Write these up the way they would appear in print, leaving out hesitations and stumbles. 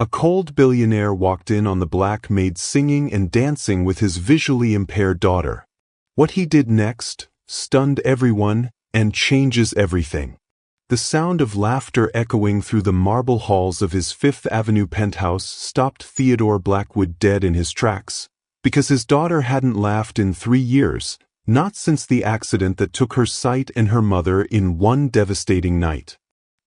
A cold billionaire walked in on the Black Maid singing and dancing with his visually impaired daughter. What he did next stunned everyone and changes everything. The sound of laughter echoing through the marble halls of his Fifth Avenue penthouse stopped Theodore Blackwood dead in his tracks, because his daughter hadn't laughed in 3 years, not since the accident that took her sight and her mother in one devastating night.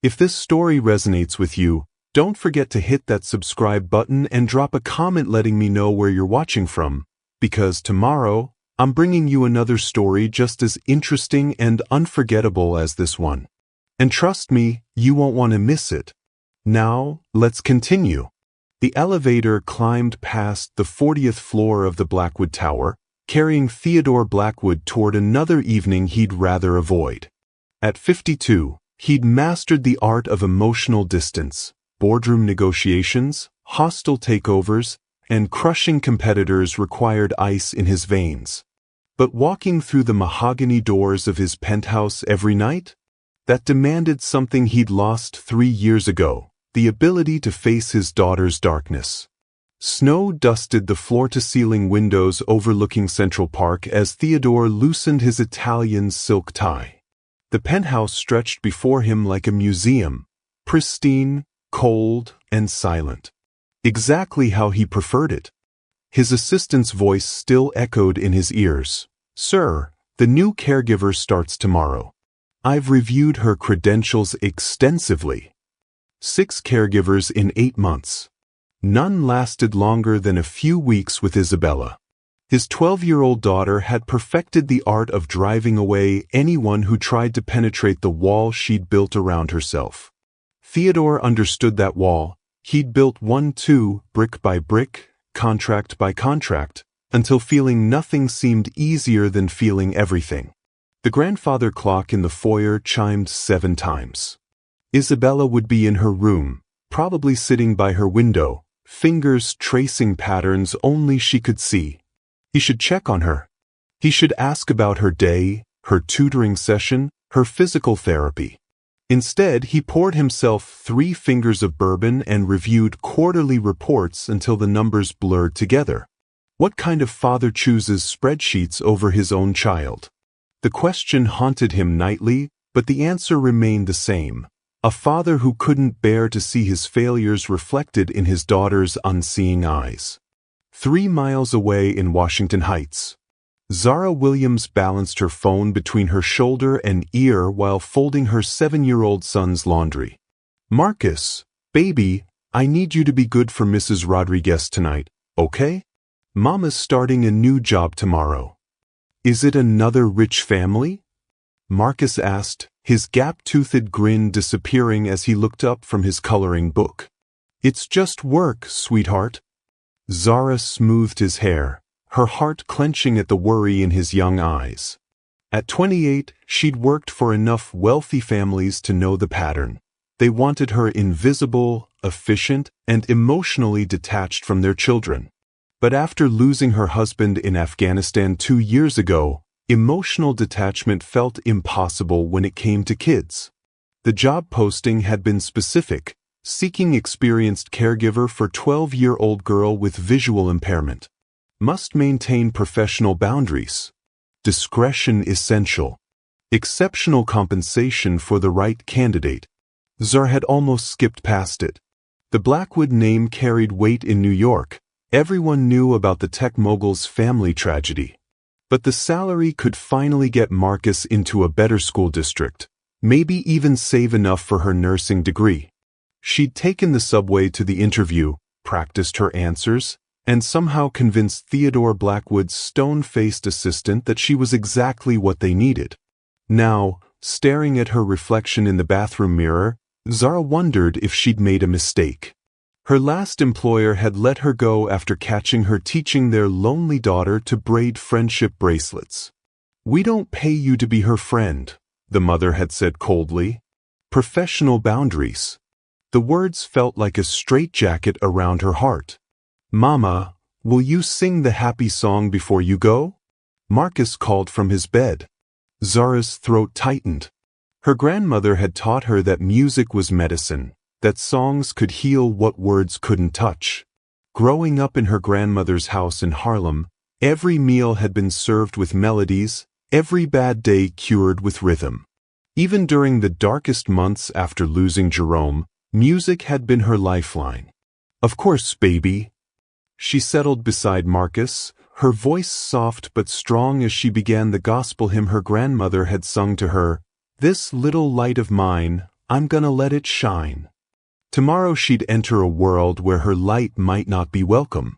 If this story resonates with you, don't forget to hit that subscribe button and drop a comment letting me know where you're watching from, because tomorrow, I'm bringing you another story just as interesting and unforgettable as this one. And trust me, you won't want to miss it. Now, let's continue. The elevator climbed past the 40th floor of the Blackwood Tower, carrying Theodore Blackwood toward another evening he'd rather avoid. At 52, he'd mastered the art of emotional distance, boardroom negotiations, hostile takeovers, and crushing competitors required ice in his veins. But walking through the mahogany doors of his penthouse every night? That demanded something he'd lost 3 years ago, the ability to face his daughter's darkness. Snow dusted the floor-to-ceiling windows overlooking Central Park as Theodore loosened his Italian silk tie. The penthouse stretched before him like a museum, pristine, cold, and silent. Exactly how he preferred it. His assistant's voice still echoed in his ears. "Sir, the new caregiver starts tomorrow. I've reviewed her credentials extensively. 6 caregivers in 8 months. None lasted longer than a few weeks with Isabella." His 12-year-old daughter had perfected the art of driving away anyone who tried to penetrate the wall she'd built around herself. Theodore understood that wall. He'd built one too, brick by brick, contract by contract, until feeling nothing seemed easier than feeling everything. The grandfather clock in the foyer chimed 7 times. Isabella would be in her room, probably sitting by her window, fingers tracing patterns only she could see. He should check on her. He should ask about her day, her tutoring session, her physical therapy. Instead, he poured himself 3 fingers of bourbon and reviewed quarterly reports until the numbers blurred together. What kind of father chooses spreadsheets over his own child? The question haunted him nightly, but the answer remained the same. A father who couldn't bear to see his failures reflected in his daughter's unseeing eyes. 3 miles away in Washington Heights, Zara Williams balanced her phone between her shoulder and ear while folding her 7-year-old son's laundry. "Marcus, baby, I need you to be good for Mrs. Rodriguez tonight, okay? Mama's starting a new job tomorrow." "Is it another rich family?" Marcus asked, his gap-toothed grin disappearing as he looked up from his coloring book. "It's just work, sweetheart." Zara smoothed his hair, her heart clenching at the worry in his young eyes. At 28, she'd worked for enough wealthy families to know the pattern. They wanted her invisible, efficient, and emotionally detached from their children. But after losing her husband in Afghanistan 2 years ago, emotional detachment felt impossible when it came to kids. The job posting had been specific, seeking experienced caregiver for 12-year-old girl with visual impairment. Must maintain professional boundaries. Discretion essential. Exceptional compensation for the right candidate. Zara had almost skipped past it. The Blackwood name carried weight in New York. Everyone knew about the tech mogul's family tragedy. But the salary could finally get Marcus into a better school district, maybe even save enough for her nursing degree. She'd taken the subway to the interview, practiced her answers, and somehow convinced Theodore Blackwood's stone-faced assistant that she was exactly what they needed. Now, staring at her reflection in the bathroom mirror, Zara wondered if she'd made a mistake. Her last employer had let her go after catching her teaching their lonely daughter to braid friendship bracelets. "We don't pay you to be her friend," the mother had said coldly. "Professional boundaries." The words felt like a straitjacket around her heart. "Mama, will you sing the happy song before you go?" Marcus called from his bed. Zara's throat tightened. Her grandmother had taught her that music was medicine, that songs could heal what words couldn't touch. Growing up in her grandmother's house in Harlem, every meal had been served with melodies, every bad day cured with rhythm. Even during the darkest months after losing Jerome, music had been her lifeline. "Of course, baby." She settled beside Marcus, her voice soft but strong as she began the gospel hymn her grandmother had sung to her, "This little light of mine, I'm gonna let it shine." Tomorrow she'd enter a world where her light might not be welcome.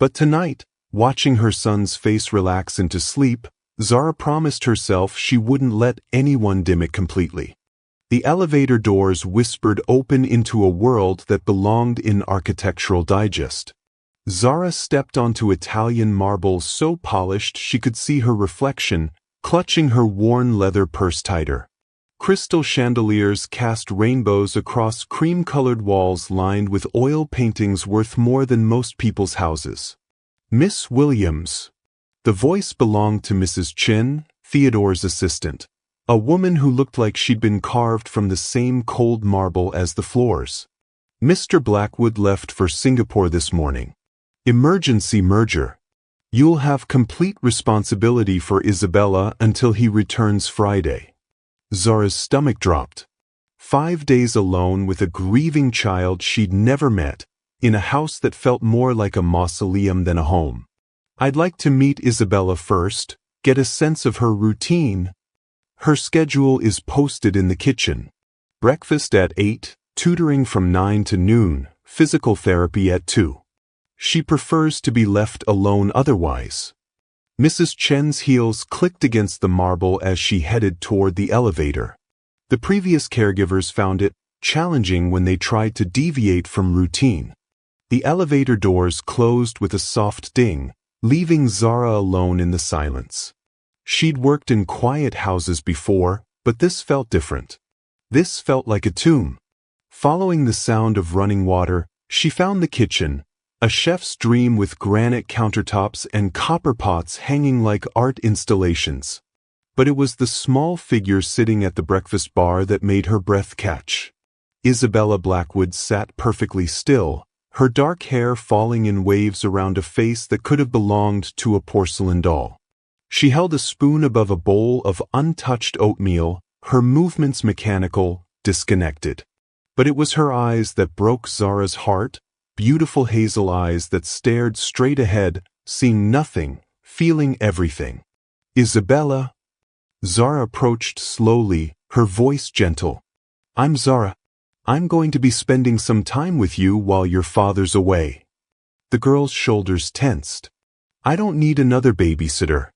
But tonight, watching her son's face relax into sleep, Zara promised herself she wouldn't let anyone dim it completely. The elevator doors whispered open into a world that belonged in Architectural Digest. Zara stepped onto Italian marble so polished she could see her reflection, clutching her worn leather purse tighter. Crystal chandeliers cast rainbows across cream-colored walls lined with oil paintings worth more than most people's houses. "Miss Williams." The voice belonged to Mrs. Chin, Theodore's assistant, a woman who looked like she'd been carved from the same cold marble as the floors. "Mr. Blackwood left for Singapore this morning. Emergency merger. You'll have complete responsibility for Isabella until he returns Friday." Zara's stomach dropped. 5 days alone with a grieving child she'd never met, in a house that felt more like a mausoleum than a home. "I'd like to meet Isabella first, get a sense of her routine." Her schedule is posted in the kitchen. Breakfast at 8, tutoring from 9 to noon, physical therapy at 2. She prefers to be left alone otherwise. Mrs. Chen's heels clicked against the marble as she headed toward the elevator. The previous caregivers found it challenging when they tried to deviate from routine. The elevator doors closed with a soft ding, leaving Zara alone in the silence. She'd worked in quiet houses before, but this felt different. This felt like a tomb. Following the sound of running water, she found the kitchen, a chef's dream with granite countertops and copper pots hanging like art installations. But it was the small figure sitting at the breakfast bar that made her breath catch. Isabella Blackwood sat perfectly still, her dark hair falling in waves around a face that could have belonged to a porcelain doll. She held a spoon above a bowl of untouched oatmeal, her movements mechanical, disconnected. But it was her eyes that broke Zara's heart, beautiful hazel eyes that stared straight ahead, seeing nothing, feeling everything. "Isabella." Zara approached slowly, her voice gentle. "I'm Zara. I'm going to be spending some time with you while your father's away." The girl's shoulders tensed. "I don't need another babysitter.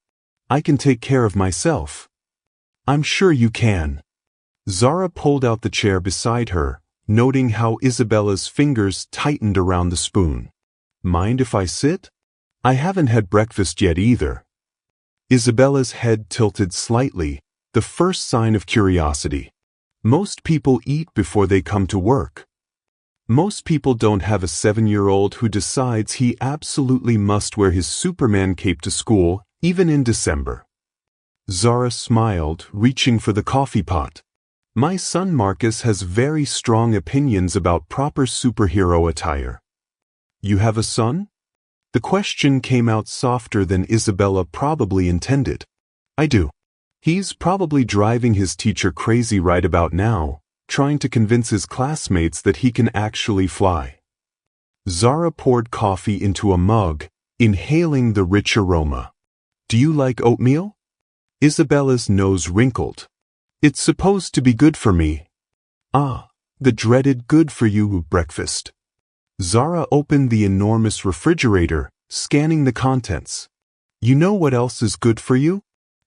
I can take care of myself." "I'm sure you can." Zara pulled out the chair beside her, noting how Isabella's fingers tightened around the spoon. "Mind if I sit? I haven't had breakfast yet either." Isabella's head tilted slightly, the first sign of curiosity. Most people eat before they come to work. Most people don't have a 7-year-old who decides he absolutely must wear his Superman cape to school, even in December. Zara smiled, reaching for the coffee pot. "My son Marcus has very strong opinions about proper superhero attire." "You have a son?" The question came out softer than Isabella probably intended. "I do. He's probably driving his teacher crazy right about now, trying to convince his classmates that he can actually fly." Zara poured coffee into a mug, inhaling the rich aroma. "Do you like oatmeal?" Isabella's nose wrinkled. "It's supposed to be good for me." "Ah, the dreaded good-for-you breakfast." Zara opened the enormous refrigerator, scanning the contents. "You know what else is good for you?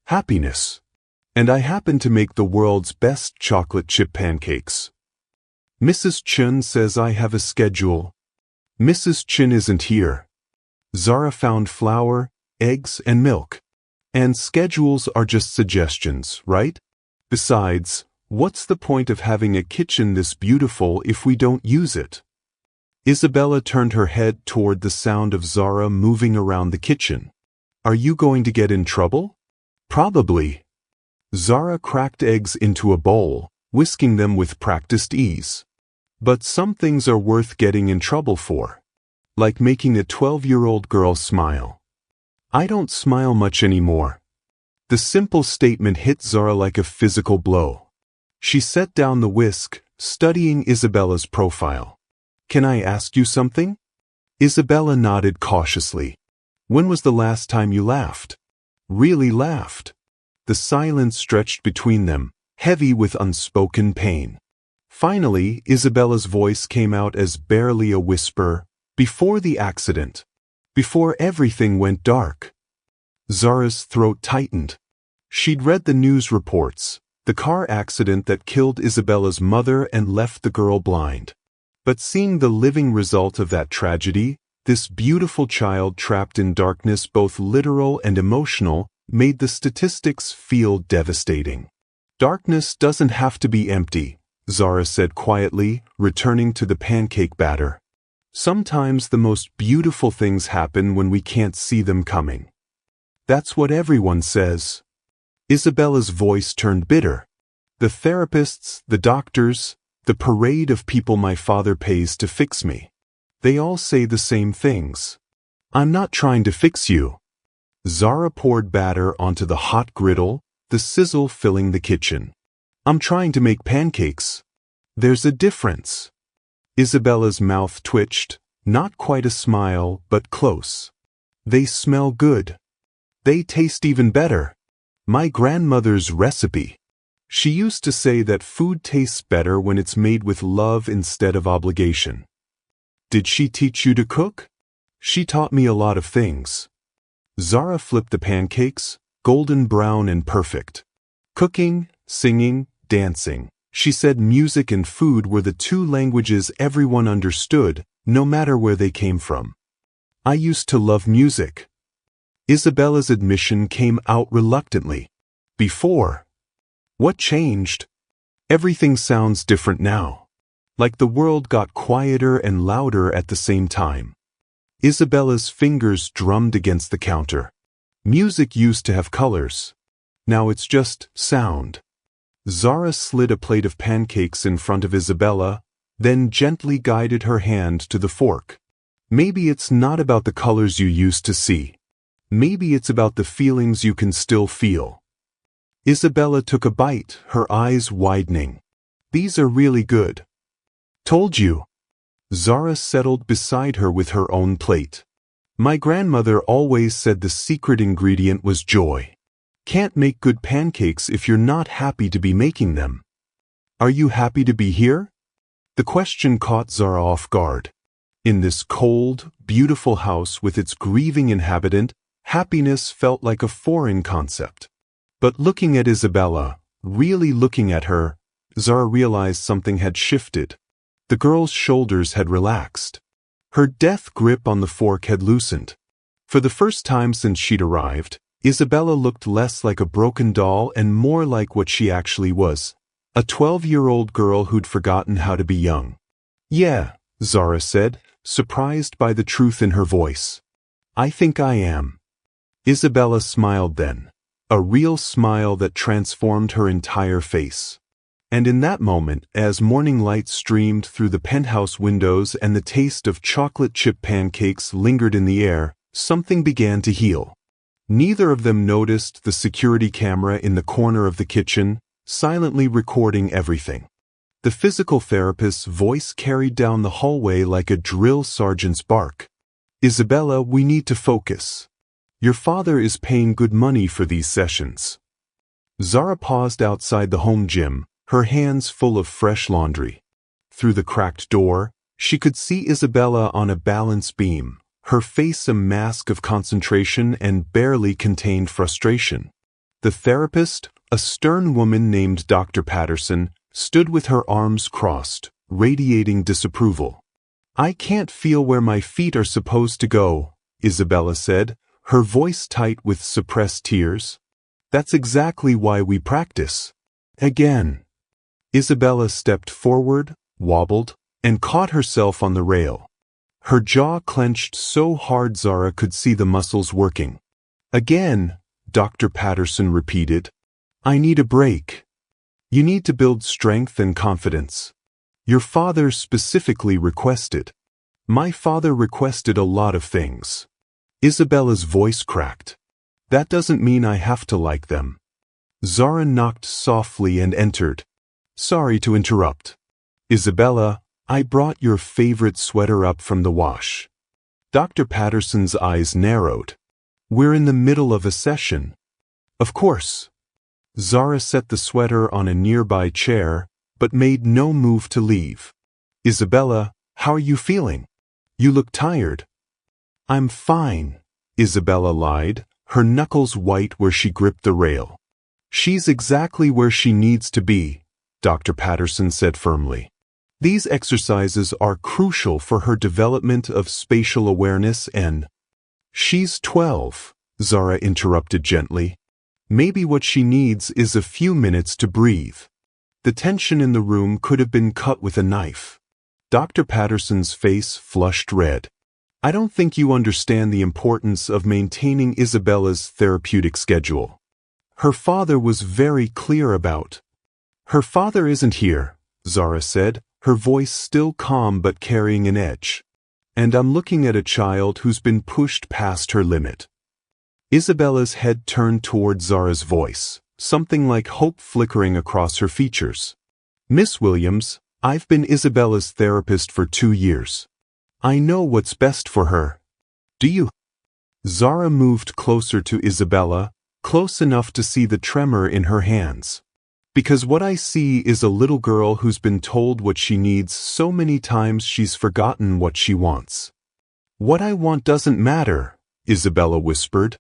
Happiness. And I happen to make the world's best chocolate chip pancakes." "Mrs. Chun says I have a schedule." "Mrs. Chin isn't here." Zara found flour, eggs, and milk. And schedules are just suggestions, right? Besides, what's the point of having a kitchen this beautiful if we don't use it? Isabella turned her head toward the sound of Zara moving around the kitchen. "Are you going to get in trouble?" "Probably." Zara cracked eggs into a bowl, whisking them with practiced ease. But some things are worth getting in trouble for. Like making a 12-year-old girl smile. I don't smile much anymore. The simple statement hit Zara like a physical blow. She set down the whisk, studying Isabella's profile. Can I ask you something? Isabella nodded cautiously. When was the last time you laughed? Really laughed? The silence stretched between them, heavy with unspoken pain. Finally, Isabella's voice came out as barely a whisper. Before the accident. Before everything went dark. Zara's throat tightened. She'd read the news reports, the car accident that killed Isabella's mother and left the girl blind. But seeing the living result of that tragedy, this beautiful child trapped in darkness, both literal and emotional, made the statistics feel devastating. Darkness doesn't have to be empty, Zara said quietly, returning to the pancake batter. Sometimes the most beautiful things happen when we can't see them coming. That's what everyone says. Isabella's voice turned bitter. The therapists, the doctors, the parade of people my father pays to fix me. They all say the same things. I'm not trying to fix you. Zara poured batter onto the hot griddle, the sizzle filling the kitchen. I'm trying to make pancakes. There's a difference. Isabella's mouth twitched, not quite a smile, but close. They smell good. They taste even better. My grandmother's recipe. She used to say that food tastes better when it's made with love instead of obligation. Did she teach you to cook? She taught me a lot of things. Zara flipped the pancakes, golden brown and perfect. Cooking, singing, dancing. She said music and food were the two languages everyone understood, no matter where they came from. I used to love music. Isabella's admission came out reluctantly. Before. What changed? Everything sounds different now. Like the world got quieter and louder at the same time. Isabella's fingers drummed against the counter. Music used to have colors. Now it's just sound. Zara slid a plate of pancakes in front of Isabella, then gently guided her hand to the fork. Maybe it's not about the colors you used to see. Maybe it's about the feelings you can still feel. Isabella took a bite, her eyes widening. These are really good. Told you. Zara settled beside her with her own plate. My grandmother always said the secret ingredient was joy. Can't make good pancakes if you're not happy to be making them. Are you happy to be here? The question caught Zara off guard. In this cold, beautiful house with its grieving inhabitant, happiness felt like a foreign concept. But looking at Isabella, really looking at her, Zara realized something had shifted. The girl's shoulders had relaxed. Her death grip on the fork had loosened. For the first time since she'd arrived, Isabella looked less like a broken doll and more like what she actually was. A 12-year-old girl who'd forgotten how to be young. Yeah, Zara said, surprised by the truth in her voice. I think I am. Isabella smiled then. A real smile that transformed her entire face. And in that moment, as morning light streamed through the penthouse windows and the taste of chocolate chip pancakes lingered in the air, something began to heal. Neither of them noticed the security camera in the corner of the kitchen, silently recording everything. The physical therapist's voice carried down the hallway like a drill sergeant's bark. Isabella, we need to focus. Your father is paying good money for these sessions. Zara paused outside the home gym, her hands full of fresh laundry. Through the cracked door, she could see Isabella on a balance beam, her face a mask of concentration and barely contained frustration. The therapist, a stern woman named Dr. Patterson, stood with her arms crossed, radiating disapproval. I can't feel where my feet are supposed to go, Isabella said, her voice tight with suppressed tears. That's exactly why we practice. Again. Isabella stepped forward, wobbled, and caught herself on the rail. Her jaw clenched so hard Zara could see the muscles working. Again, Dr. Patterson repeated. I need a break. You need to build strength and confidence. Your father specifically requested. My father requested a lot of things. Isabella's voice cracked. That doesn't mean I have to like them. Zara knocked softly and entered. Sorry to interrupt. Isabella, I brought your favorite sweater up from the wash. Dr. Patterson's eyes narrowed. We're in the middle of a session. Of course. Zara set the sweater on a nearby chair, but made no move to leave. Isabella, how are you feeling? You look tired. I'm fine, Isabella lied, her knuckles white where she gripped the rail. She's exactly where she needs to be, Dr. Patterson said firmly. These exercises are crucial for her development of spatial awareness and… She's 12, Zara interrupted gently. Maybe what she needs is a few minutes to breathe. The tension in the room could have been cut with a knife. Dr. Patterson's face flushed red. I don't think you understand the importance of maintaining Isabella's therapeutic schedule. Her father was very clear about… Her father isn't here, Zara said, her voice still calm but carrying an edge. And I'm looking at a child who's been pushed past her limit. Isabella's head turned toward Zara's voice, something like hope flickering across her features. Miss Williams, I've been Isabella's therapist for 2 years. I know what's best for her. Do you? Zara moved closer to Isabella, close enough to see the tremor in her hands. Because what I see is a little girl who's been told what she needs so many times she's forgotten what she wants. What I want doesn't matter, Isabella whispered.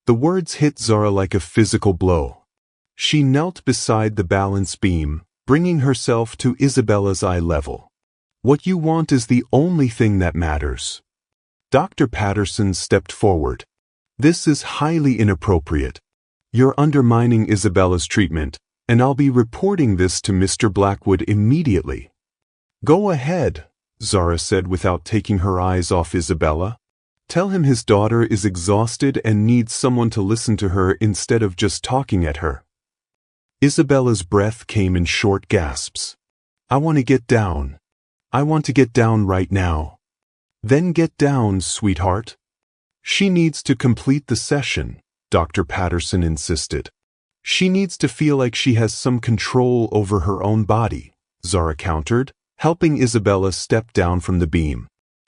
The words hit Zara like a physical blow. She knelt beside the balance beam, bringing herself to Isabella's eye level. What you want is the only thing that matters. Dr. Patterson stepped forward. This is highly inappropriate. You're undermining Isabella's treatment, and I'll be reporting this to Mr. Blackwood immediately. Go ahead, Zara said without taking her eyes off Isabella. Tell him his daughter is exhausted and needs someone to listen to her instead of just talking at her. Isabella's breath came in short gasps. I want to get down. I want to get down right now. Then get down, sweetheart. She needs to complete the session, Dr. Patterson insisted. She needs to feel like she has some control over her own body, Zara countered, helping Isabella step down from the beam.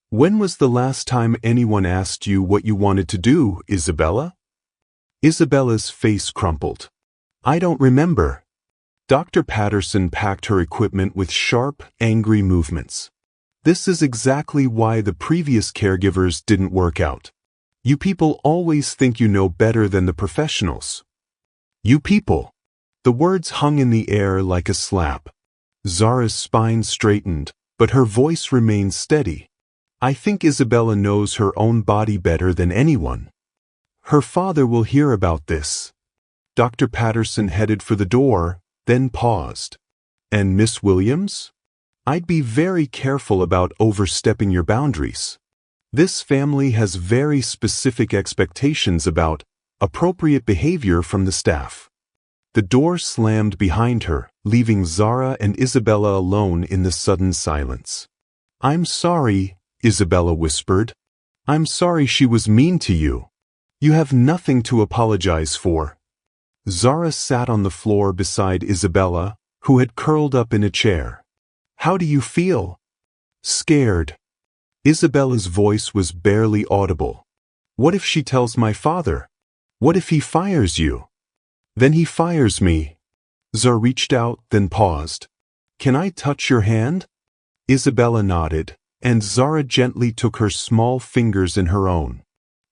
When was the last time anyone asked you what you wanted to do, Isabella? Isabella's face crumpled. I don't remember. Dr. Patterson packed her equipment with sharp, angry movements. This is exactly why the previous caregivers didn't work out. You people always think you know better than the professionals. You people. The words hung in the air like a slap. Zara's spine straightened, but her voice remained steady. I think Isabella knows her own body better than anyone. Her father will hear about this. Dr. Patterson headed for the door, then paused. And Miss Williams? I'd be very careful about overstepping your boundaries. This family has very specific expectations about appropriate behavior from the staff. The door slammed behind her, leaving Zara and Isabella alone in the sudden silence. I'm sorry, Isabella whispered. I'm sorry she was mean to you. You have nothing to apologize for. Zara sat on the floor beside Isabella, who had curled up in a chair. How do you feel? Scared. Isabella's voice was barely audible. What if she tells my father? What if he fires you? Then he fires me. Zara reached out, then paused. Can I touch your hand? Isabella nodded, and Zara gently took her small fingers in her own.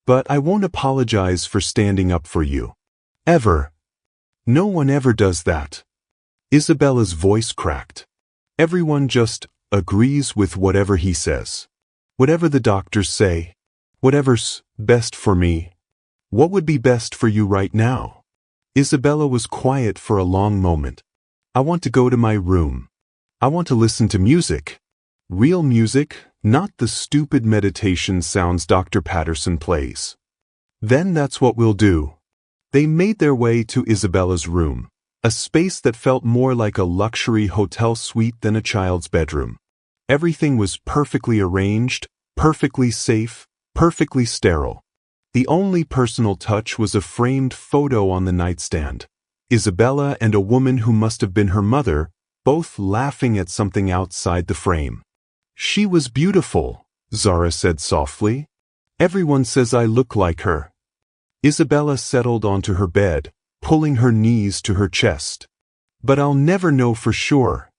But I won't apologize for standing up for you. Ever. No one ever does that. Isabella's voice cracked. Everyone just agrees with whatever he says. Whatever the doctors say. Whatever's best for me. What would be best for you right now? Isabella was quiet for a long moment. I want to go to my room. I want to listen to music. Real music, not the stupid meditation sounds Dr. Patterson plays. Then that's what we'll do. They made their way to Isabella's room. A space that felt more like a luxury hotel suite than a child's bedroom. Everything was perfectly arranged, perfectly safe, perfectly sterile. The only personal touch was a framed photo on the nightstand. Isabella and a woman who must have been her mother, both laughing at something outside the frame. "She was beautiful," Zara said softly. "Everyone says I look like her." Isabella settled onto her bed, pulling her knees to her chest. "But I'll never know for sure."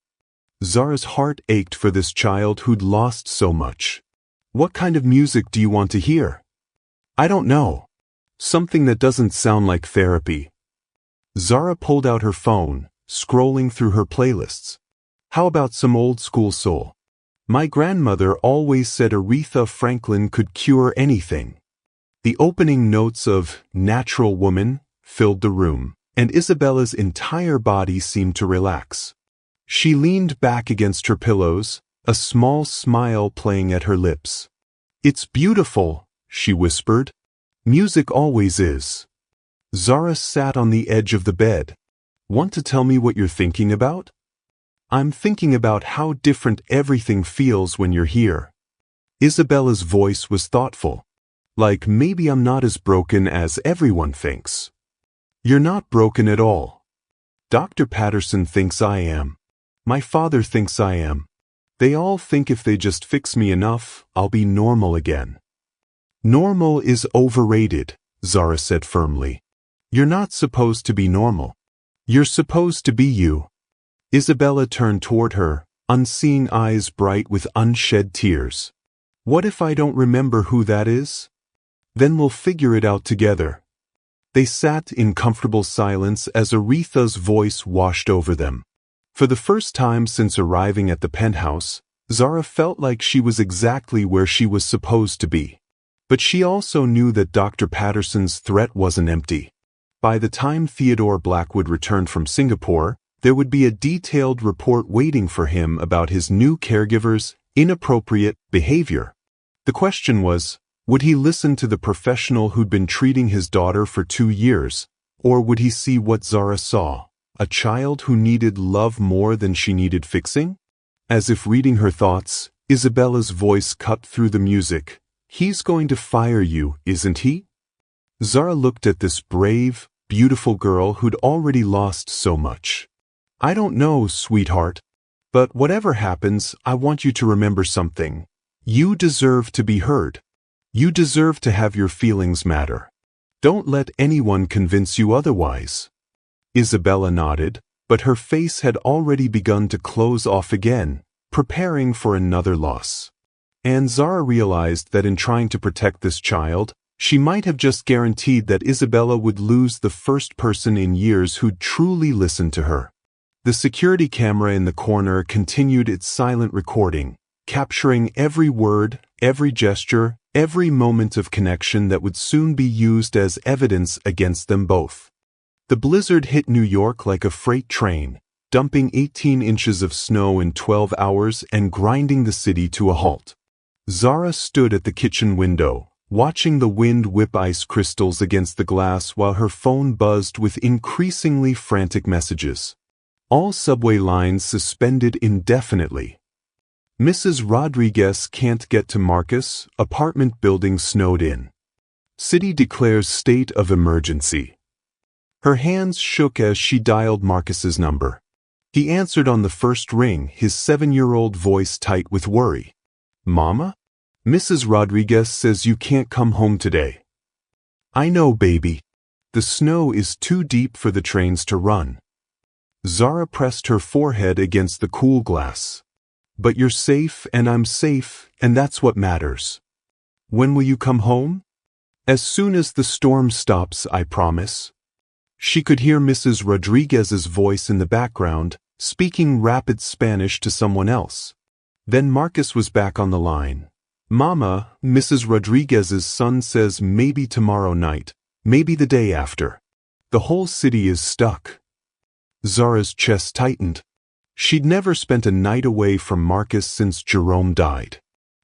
Zara's heart ached for this child who'd lost so much. "What kind of music do you want to hear?" "I don't know. Something that doesn't sound like therapy." Zara pulled out her phone, scrolling through her playlists. "How about some old school soul? My grandmother always said Aretha Franklin could cure anything." The opening notes of "Natural Woman" filled the room, and Isabella's entire body seemed to relax. She leaned back against her pillows, a small smile playing at her lips. "It's beautiful," she whispered. "Music always is." Zara sat on the edge of the bed. "Want to tell me what you're thinking about?" "I'm thinking about how different everything feels when you're here." Isabella's voice was thoughtful. "Like maybe I'm not as broken as everyone thinks." "You're not broken at all. Dr. Patterson thinks I am. My father thinks I am. They all think if they just fix me enough, I'll be normal again." "Normal is overrated," Zara said firmly. "You're not supposed to be normal. You're supposed to be you." Isabella turned toward her, unseeing eyes bright with unshed tears. "What if I don't remember who that is? Then we'll figure it out together." They sat in comfortable silence as Aretha's voice washed over them. For the first time since arriving at the penthouse, Zara felt like she was exactly where she was supposed to be. But she also knew that Dr. Patterson's threat wasn't empty. By the time Theodore Blackwood returned from Singapore, there would be a detailed report waiting for him about his new caregiver's inappropriate behavior. The question was, would he listen to the professional who'd been treating his daughter for 2 years, or would he see what Zara saw, a child who needed love more than she needed fixing? As if reading her thoughts, Isabella's voice cut through the music. "He's going to fire you, isn't he?" Zara looked at this brave, beautiful girl who'd already lost so much. "I don't know, sweetheart. But whatever happens, I want you to remember something. You deserve to be heard. You deserve to have your feelings matter. Don't let anyone convince you otherwise." Isabella nodded, but her face had already begun to close off again, preparing for another loss. And Zara realized that in trying to protect this child, she might have just guaranteed that Isabella would lose the first person in years who'd truly listened to her. The security camera in the corner continued its silent recording, capturing every word, every gesture, every moment of connection that would soon be used as evidence against them both. The blizzard hit New York like a freight train, dumping 18 inches of snow in 12 hours and grinding the city to a halt. Zara stood at the kitchen window, watching the wind whip ice crystals against the glass while her phone buzzed with increasingly frantic messages. All subway lines suspended indefinitely. "Mrs. Rodriguez can't get to Marcus, apartment building snowed in. City declares state of emergency." Her hands shook as she dialed Marcus's number. He answered on the first ring, his 7-year-old voice tight with worry. "Mama? Mrs. Rodriguez says you can't come home today." "I know, baby. The snow is too deep for the trains to run." Zara pressed her forehead against the cool glass. "But you're safe and I'm safe, and that's what matters." "When will you come home?" "As soon as the storm stops, I promise." She could hear Mrs. Rodriguez's voice in the background, speaking rapid Spanish to someone else. Then Marcus was back on the line. "Mama, Mrs. Rodriguez's son says maybe tomorrow night, maybe the day after. The whole city is stuck." Zara's chest tightened. She'd never spent a night away from Marcus since Jerome died.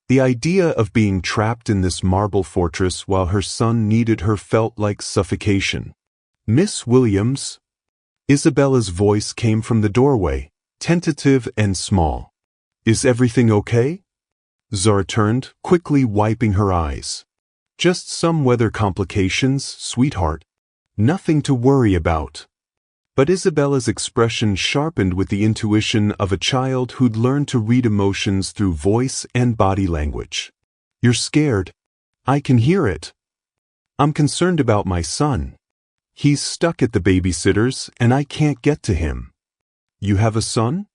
The idea of being trapped in this marble fortress while her son needed her felt like suffocation. "Miss Williams?" Isabella's voice came from the doorway, tentative and small. Is everything okay? Zara turned, quickly wiping her eyes. Just some weather complications, sweetheart. Nothing to worry about. But Isabella's expression sharpened with the intuition of a child who'd learned to read emotions through voice and body language. You're scared. I can hear it. I'm concerned about my son. He's stuck at the babysitter's and I can't get to him. You have a son?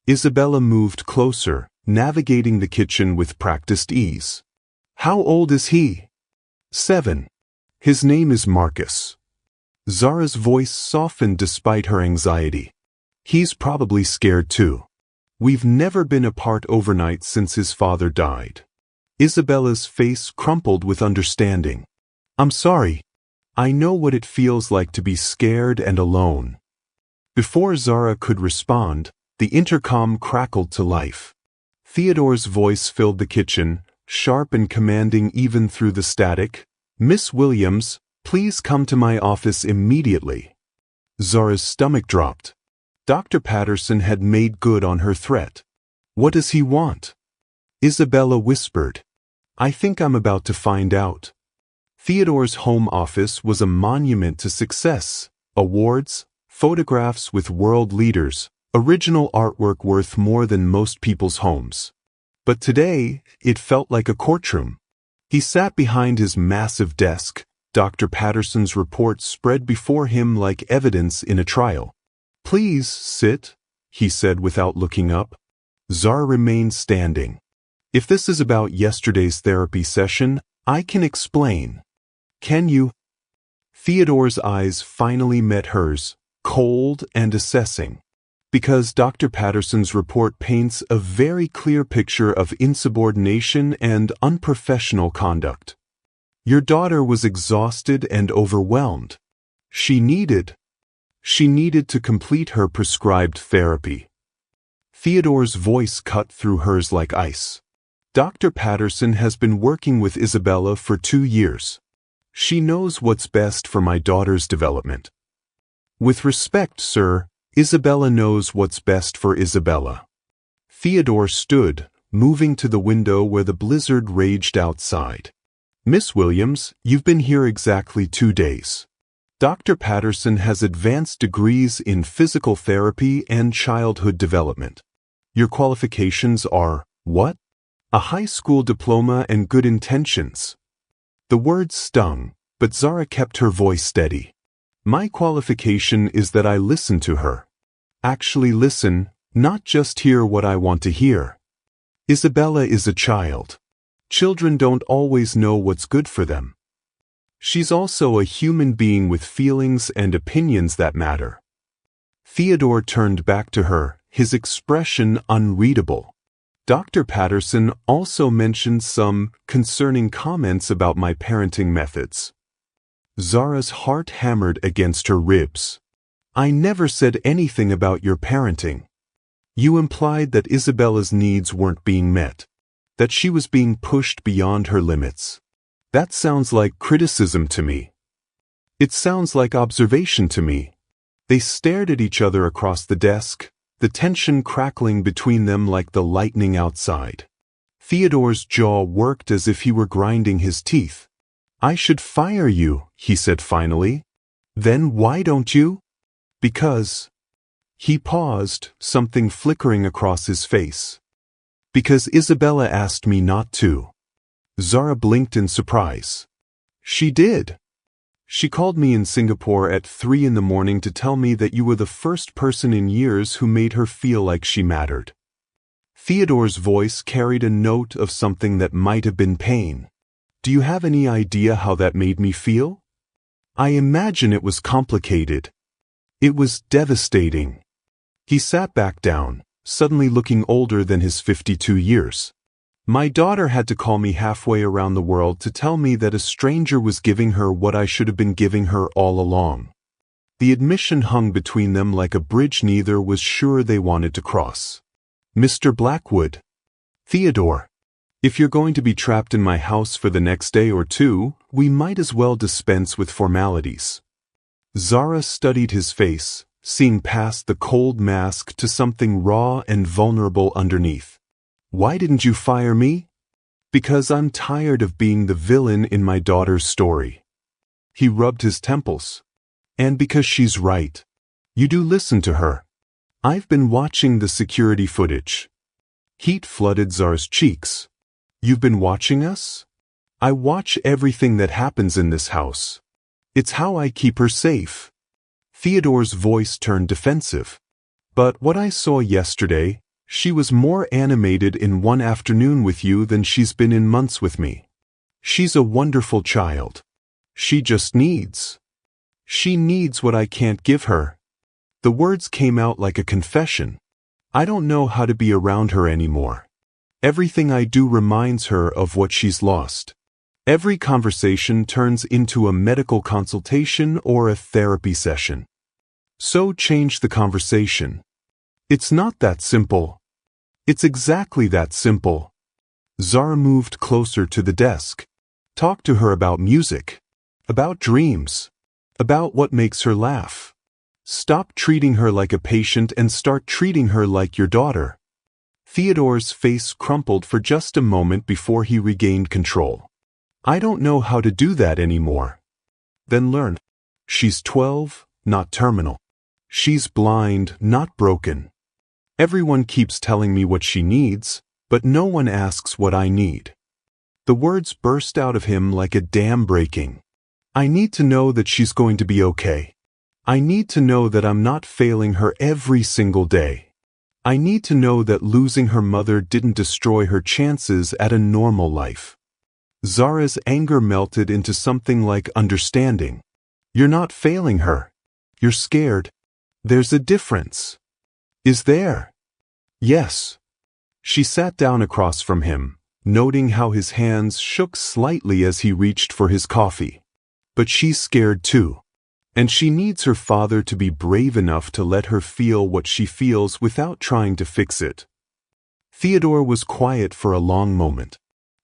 Isabella moved closer, navigating the kitchen with practiced ease. How old is he? 7. His name is Marcus. Zara's voice softened despite her anxiety. He's probably scared too. We've never been apart overnight since his father died. Isabella's face crumpled with understanding. I'm sorry. I know what it feels like to be scared and alone. Before Zara could respond, the intercom crackled to life. Theodore's voice filled the kitchen, sharp and commanding even through the static. Miss Williams, please come to my office immediately. Zara's stomach dropped. Dr. Patterson had made good on her threat. What does he want? Isabella whispered. I think I'm about to find out. Theodore's home office was a monument to success. Awards, photographs with world leaders, original artwork worth more than most people's homes. But today, it felt like a courtroom. He sat behind his massive desk. Dr. Patterson's report spread before him like evidence in a trial. Please sit, he said without looking up. Zara remained standing. If this is about yesterday's therapy session, I can explain. Can you? Theodore's eyes finally met hers, cold and assessing. Because Dr. Patterson's report paints a very clear picture of insubordination and unprofessional conduct. Your daughter was exhausted and overwhelmed. She needed to complete her prescribed therapy. Theodore's voice cut through hers like ice. Dr. Patterson has been working with Isabella for 2 years. She knows what's best for my daughter's development. With respect, sir, Isabella knows what's best for Isabella. Theodore stood, moving to the window where the blizzard raged outside. Miss Williams, you've been here exactly 2 days. Dr. Patterson has advanced degrees in physical therapy and childhood development. Your qualifications are, what? A high school diploma and good intentions. The words stung, but Zara kept her voice steady. My qualification is that I listen to her. Actually listen, not just hear what I want to hear. Isabella is a child. Children don't always know what's good for them. She's also a human being with feelings and opinions that matter. Theodore turned back to her, his expression unreadable. Dr. Patterson also mentioned some concerning comments about my parenting methods. Zara's heart hammered against her ribs. I never said anything about your parenting. You implied that Isabella's needs weren't being met, that she was being pushed beyond her limits. That sounds like criticism to me. It sounds like observation to me. They stared at each other across the desk, the tension crackling between them like the lightning outside. Theodore's jaw worked as if he were grinding his teeth. I should fire you, he said finally. Then why don't you? Because. He paused, something flickering across his face. Because Isabella asked me not to. Zara blinked in surprise. She did. She called me in Singapore at 3 in the morning to tell me that you were the first person in years who made her feel like she mattered. Theodore's voice carried a note of something that might have been pain. Do you have any idea how that made me feel? I imagine it was complicated. It was devastating. He sat back down, suddenly looking older than his 52 years. My daughter had to call me halfway around the world to tell me that a stranger was giving her what I should have been giving her all along. The admission hung between them like a bridge neither was sure they wanted to cross. Mr. Blackwood. Theodore. If you're going to be trapped in my house for the next day or two, we might as well dispense with formalities. Zara studied his face, seeing past the cold mask to something raw and vulnerable underneath. Why didn't you fire me? Because I'm tired of being the villain in my daughter's story. He rubbed his temples. And because she's right. You do listen to her. I've been watching the security footage. Heat flooded Zara's cheeks. You've been watching us? I watch everything that happens in this house. It's how I keep her safe. Theodore's voice turned defensive. But what I saw yesterday, she was more animated in one afternoon with you than she's been in months with me. She's a wonderful child. She just needs. She needs what I can't give her. The words came out like a confession. I don't know how to be around her anymore. Everything I do reminds her of what she's lost. Every conversation turns into a medical consultation or a therapy session. So change the conversation. It's not that simple. It's exactly that simple. Zara moved closer to the desk. Talk to her about music, about dreams, about what makes her laugh. Stop treating her like a patient and start treating her like your daughter. Theodore's face crumpled for just a moment before he regained control. I don't know how to do that anymore. Then learn. She's 12, not terminal. She's blind, not broken. Everyone keeps telling me what she needs, but no one asks what I need. The words burst out of him like a dam breaking. I need to know that she's going to be okay. I need to know that I'm not failing her every single day. I need to know that losing her mother didn't destroy her chances at a normal life. Zara's anger melted into something like understanding. You're not failing her. You're scared. There's a difference. Is there? Yes. She sat down across from him, noting how his hands shook slightly as he reached for his coffee. But she's scared too. And she needs her father to be brave enough to let her feel what she feels without trying to fix it. Theodore was quiet for a long moment.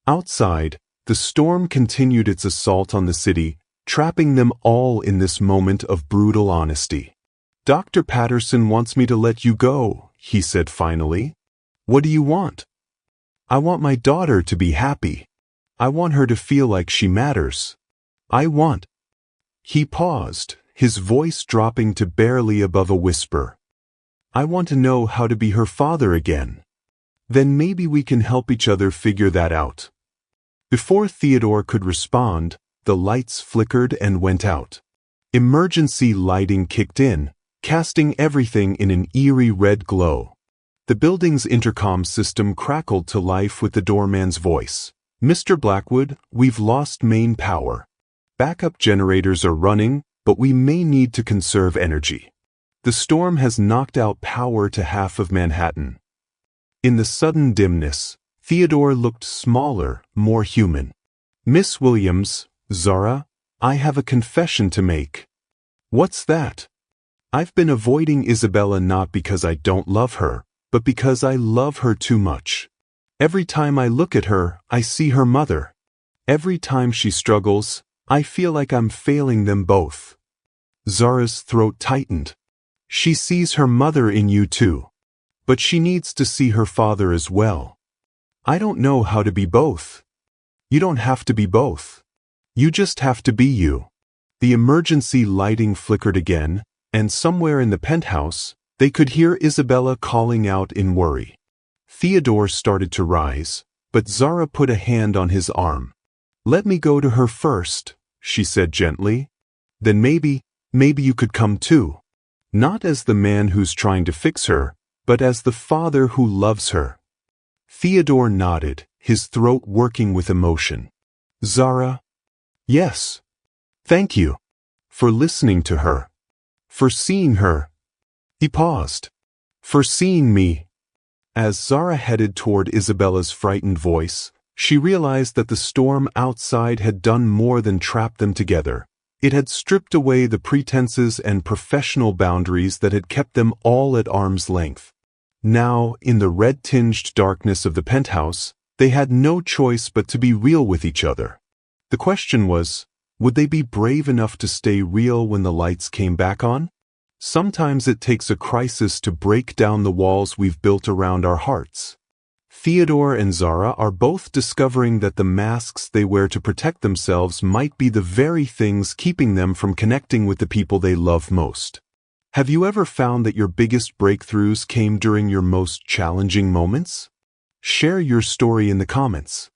Outside, the storm continued its assault on the city, trapping them all in this moment of brutal honesty. Dr. Patterson wants me to let you go, he said finally. What do you want? I want my daughter to be happy. I want her to feel like she matters. He paused, his voice dropping to barely above a whisper. I want to know how to be her father again. Then maybe we can help each other figure that out. Before Theodore could respond, the lights flickered and went out. Emergency lighting kicked in, casting everything in an eerie red glow. The building's intercom system crackled to life with the doorman's voice. Mr. Blackwood, we've lost main power. Backup generators are running, but we may need to conserve energy. The storm has knocked out power to half of Manhattan. In the sudden dimness, Theodore looked smaller, more human. Miss Williams, Zara, I have a confession to make. What's that? I've been avoiding Isabella not because I don't love her, but because I love her too much. Every time I look at her, I see her mother. Every time she struggles, I feel like I'm failing them both. Zara's throat tightened. She sees her mother in you too. But she needs to see her father as well. I don't know how to be both. You don't have to be both. You just have to be you. The emergency lighting flickered again, and somewhere in the penthouse, they could hear Isabella calling out in worry. Theodore started to rise, but Zara put a hand on his arm. Let me go to her first, she said gently. Then maybe you could come too. Not as the man who's trying to fix her, but as the father who loves her. Theodore nodded, his throat working with emotion. Zara? Yes. Thank you. For listening to her. For seeing her. He paused. For seeing me. As Zara headed toward Isabella's frightened voice, she realized that the storm outside had done more than trap them together. It had stripped away the pretenses and professional boundaries that had kept them all at arm's length. Now, in the red-tinged darkness of the penthouse, they had no choice but to be real with each other. The question was, would they be brave enough to stay real when the lights came back on? Sometimes it takes a crisis to break down the walls we've built around our hearts. Theodore and Zara are both discovering that the masks they wear to protect themselves might be the very things keeping them from connecting with the people they love most. Have you ever found that your biggest breakthroughs came during your most challenging moments? Share your story in the comments.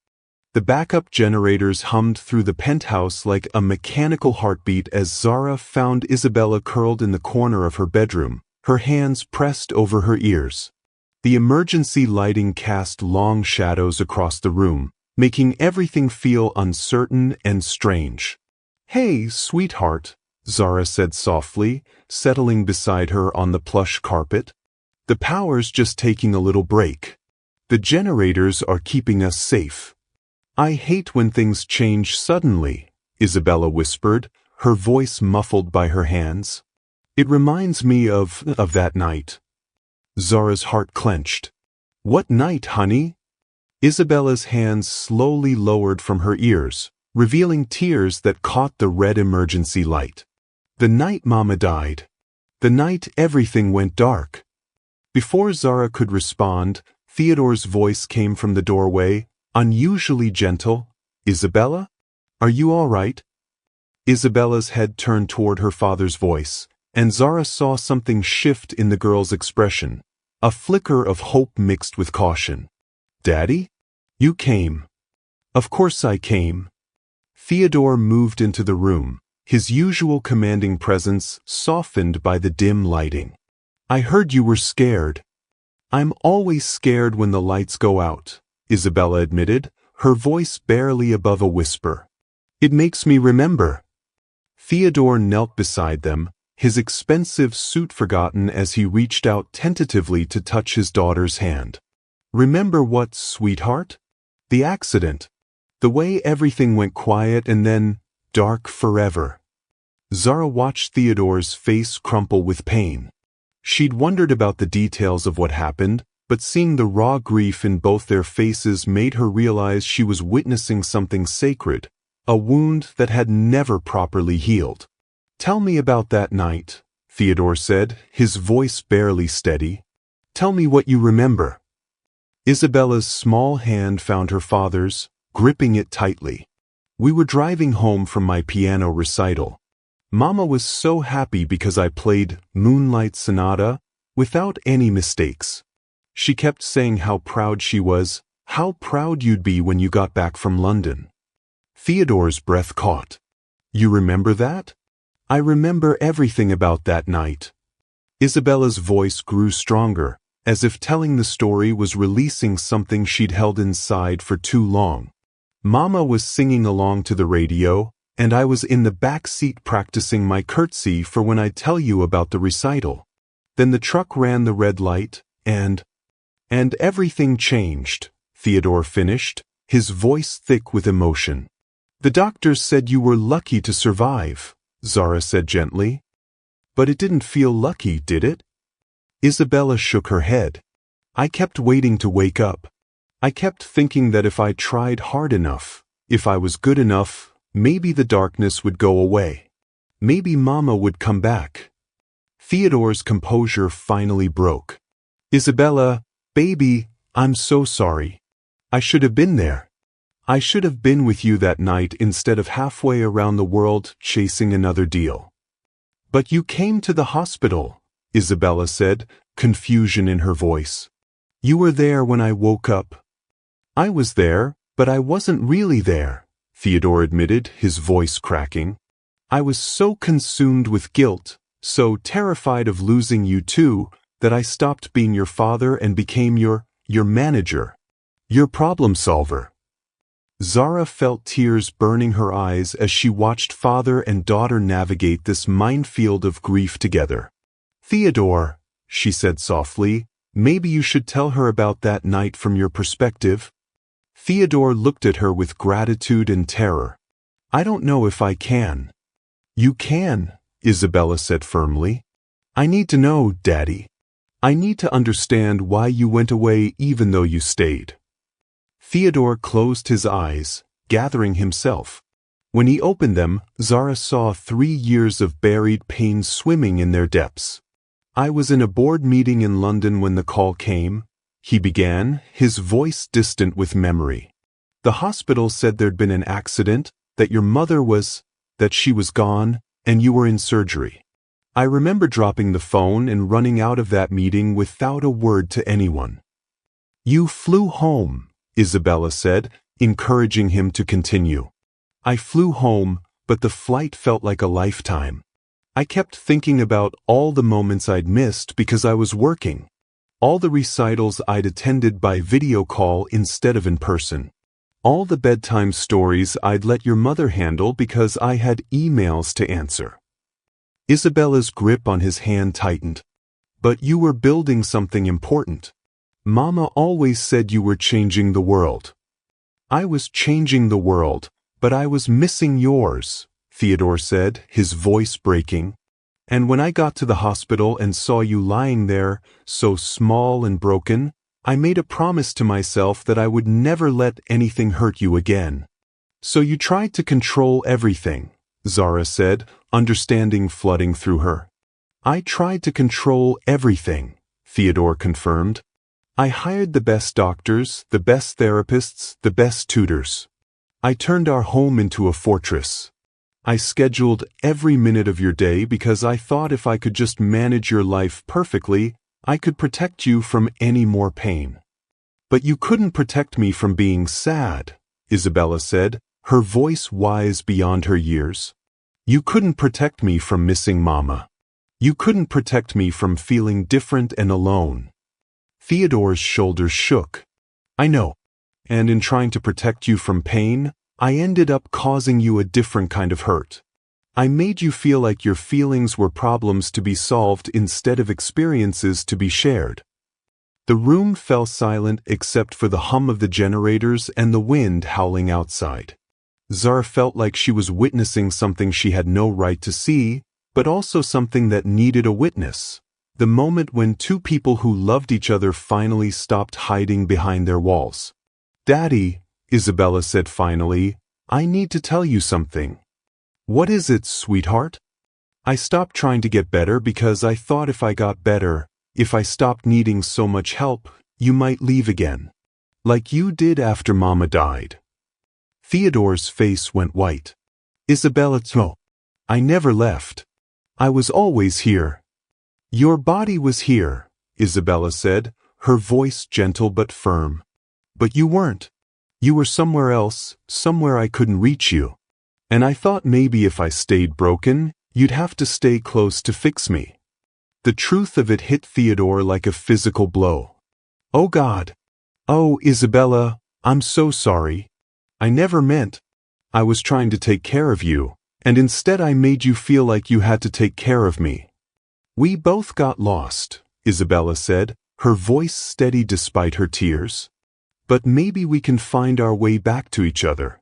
The backup generators hummed through the penthouse like a mechanical heartbeat as Zara found Isabella curled in the corner of her bedroom, her hands pressed over her ears. The emergency lighting cast long shadows across the room, making everything feel uncertain and strange. "Hey, sweetheart," Zara said softly, settling beside her on the plush carpet. "The power's just taking a little break. The generators are keeping us safe." "I hate when things change suddenly," Isabella whispered, her voice muffled by her hands. "It reminds me of that night." Zara's heart clenched. "What night, honey?" Isabella's hands slowly lowered from her ears, revealing tears that caught the red emergency light. "The night Mama died. The night everything went dark." Before Zara could respond, Theodore's voice came from the doorway, unusually gentle. "Isabella? Are you all right?" Isabella's head turned toward her father's voice, and Zara saw something shift in the girl's expression, a flicker of hope mixed with caution. "Daddy? You came." "Of course I came." Theodore moved into the room, his usual commanding presence softened by the dim lighting. "I heard you were scared." "I'm always scared when the lights go out," Isabella admitted, her voice barely above a whisper. "It makes me remember." Theodore knelt beside them, his expensive suit forgotten as he reached out tentatively to touch his daughter's hand. "Remember what, sweetheart?" "The accident. The way everything went quiet and then dark forever." Zara watched Theodore's face crumple with pain. She'd wondered about the details of what happened, but seeing the raw grief in both their faces made her realize she was witnessing something sacred, a wound that had never properly healed. "Tell me about that night," Theodore said, his voice barely steady. "Tell me what you remember." Isabella's small hand found her father's, gripping it tightly. "We were driving home from my piano recital. Mama was so happy because I played Moonlight Sonata without any mistakes. She kept saying how proud she was, how proud you'd be when you got back from London." Theodore's breath caught. "You remember that?" "I remember everything about that night." Isabella's voice grew stronger, as if telling the story was releasing something she'd held inside for too long. "Mama was singing along to the radio, and I was in the back seat practicing my curtsy for when I tell you about the recital. Then the truck ran the red light, and everything changed," Theodore finished, his voice thick with emotion. "The doctors said you were lucky to survive," Zara said gently. "But it didn't feel lucky, did it?" Isabella shook her head. "I kept waiting to wake up. I kept thinking that if I tried hard enough, if I was good enough, maybe the darkness would go away. Maybe Mama would come back." Theodore's composure finally broke. "Isabella, baby, I'm so sorry. I should have been there. I should have been with you that night instead of halfway around the world chasing another deal." "But you came to the hospital," Isabella said, confusion in her voice. "You were there when I woke up." "I was there, but I wasn't really there," Theodore admitted, his voice cracking. "I was so consumed with guilt, so terrified of losing you too, that I stopped being your father and became your manager, your problem solver." Zara felt tears burning her eyes as she watched father and daughter navigate this minefield of grief together. "Theodore," she said softly, "maybe you should tell her about that night from your perspective." Theodore looked at her with gratitude and terror. "I don't know if I can." "You can," Isabella said firmly. "I need to know, Daddy. I need to understand why you went away even though you stayed." Theodore closed his eyes, gathering himself. When he opened them, Zara saw 3 years of buried pain swimming in their depths. "I was in a board meeting in London when the call came," he began, his voice distant with memory. "The hospital said there'd been an accident, that she was gone, and you were in surgery. I remember dropping the phone and running out of that meeting without a word to anyone." "You flew home," Isabella said, encouraging him to continue. "I flew home, but the flight felt like a lifetime. I kept thinking about all the moments I'd missed because I was working. All the recitals I'd attended by video call instead of in person. All the bedtime stories I'd let your mother handle because I had emails to answer." Isabella's grip on his hand tightened. "But you were building something important. Mama always said you were changing the world." "I was changing the world, but I was missing yours," Theodore said, his voice breaking. "And when I got to the hospital and saw you lying there, so small and broken, I made a promise to myself that I would never let anything hurt you again." "So you tried to control everything," Zara said, understanding flooding through her. "I tried to control everything," Theodore confirmed. "I hired the best doctors, the best therapists, the best tutors. I turned our home into a fortress. I scheduled every minute of your day because I thought if I could just manage your life perfectly, I could protect you from any more pain." "But you couldn't protect me from being sad," Isabella said, her voice wise beyond her years. "You couldn't protect me from missing Mama. You couldn't protect me from feeling different and alone." Theodore's shoulders shook. "I know. And in trying to protect you from pain, I ended up causing you a different kind of hurt. I made you feel like your feelings were problems to be solved instead of experiences to be shared." The room fell silent except for the hum of the generators and the wind howling outside. Zara felt like she was witnessing something she had no right to see, but also something that needed a witness. The moment when two people who loved each other finally stopped hiding behind their walls. "Daddy," Isabella said finally, "I need to tell you something." "What is it, sweetheart?" "I stopped trying to get better because I thought if I got better, if I stopped needing so much help, you might leave again. Like you did after Mama died." Theodore's face went white. "Isabella, no. I never left. I was always here." "Your body was here," Isabella said, her voice gentle but firm. "But you weren't. You were somewhere else, somewhere I couldn't reach you. And I thought maybe if I stayed broken, you'd have to stay close to fix me." The truth of it hit Theodore like a physical blow. "Oh God. Oh, Isabella, I'm so sorry. I never meant. I was trying to take care of you, and instead I made you feel like you had to take care of me." "We both got lost," Isabella said, her voice steady despite her tears. "But maybe we can find our way back to each other."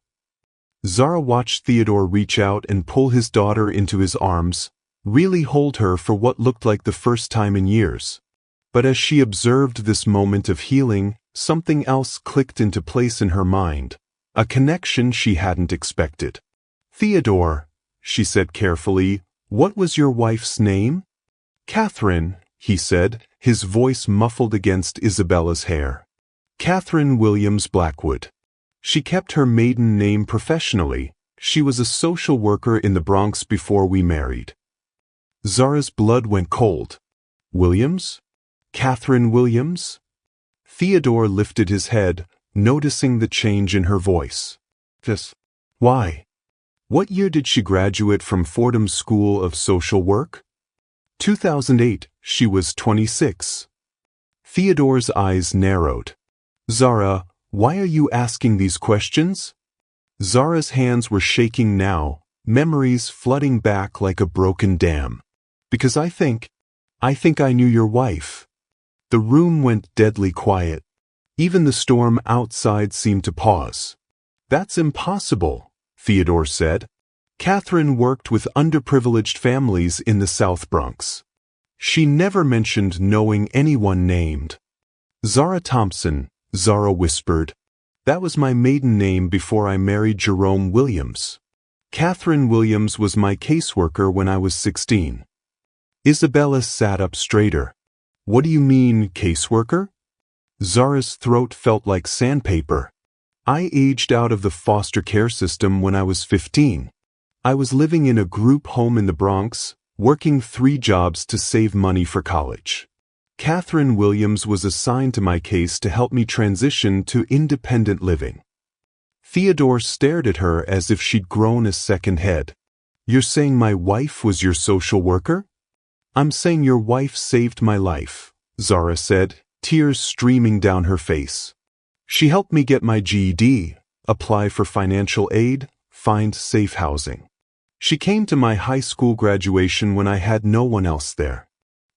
Zara watched Theodore reach out and pull his daughter into his arms, really hold her for what looked like the first time in years. But as she observed this moment of healing, something else clicked into place in her mind, a connection she hadn't expected. "Theodore," she said carefully, "what was your wife's name?" "Catherine," he said, his voice muffled against Isabella's hair. "Catherine Williams Blackwood. She kept her maiden name professionally. She was a social worker in the Bronx before we married." Zara's blood went cold. "Williams? Catherine Williams?" Theodore lifted his head, noticing the change in her voice. Why? What year did she graduate from Fordham School of Social Work?" 2008, she was 26. Theodore's eyes narrowed. "Zara, why are you asking these questions?" Zara's hands were shaking now, memories flooding back like a broken dam. "Because I think I knew your wife." The room went deadly quiet. Even the storm outside seemed to pause. "That's impossible," Theodore said. "Catherine worked with underprivileged families in the South Bronx. She never mentioned knowing anyone named." "Zara Thompson," Zara whispered. "That was my maiden name before I married Jerome Williams." Catherine Williams was my caseworker when I was 16. Isabella sat up straighter. What do you mean, caseworker? Zara's throat felt like sandpaper. I aged out of the foster care system when I was 15. I was living in a group home in the Bronx, working 3 jobs to save money for college. Catherine Williams was assigned to my case to help me transition to independent living. Theodore stared at her as if she'd grown a second head. You're saying my wife was your social worker? I'm saying your wife saved my life, Zara said, tears streaming down her face. She helped me get my GED, apply for financial aid, find safe housing. She came to my high school graduation when I had no one else there.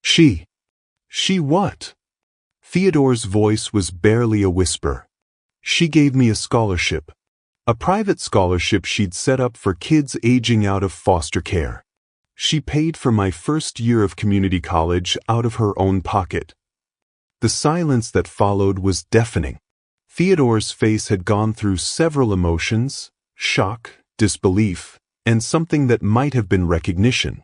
She what? Theodore's voice was barely a whisper. She gave me a scholarship. A private scholarship she'd set up for kids aging out of foster care. She paid for my first year of community college out of her own pocket. The silence that followed was deafening. Theodore's face had gone through several emotions: shock, disbelief, and something that might have been recognition.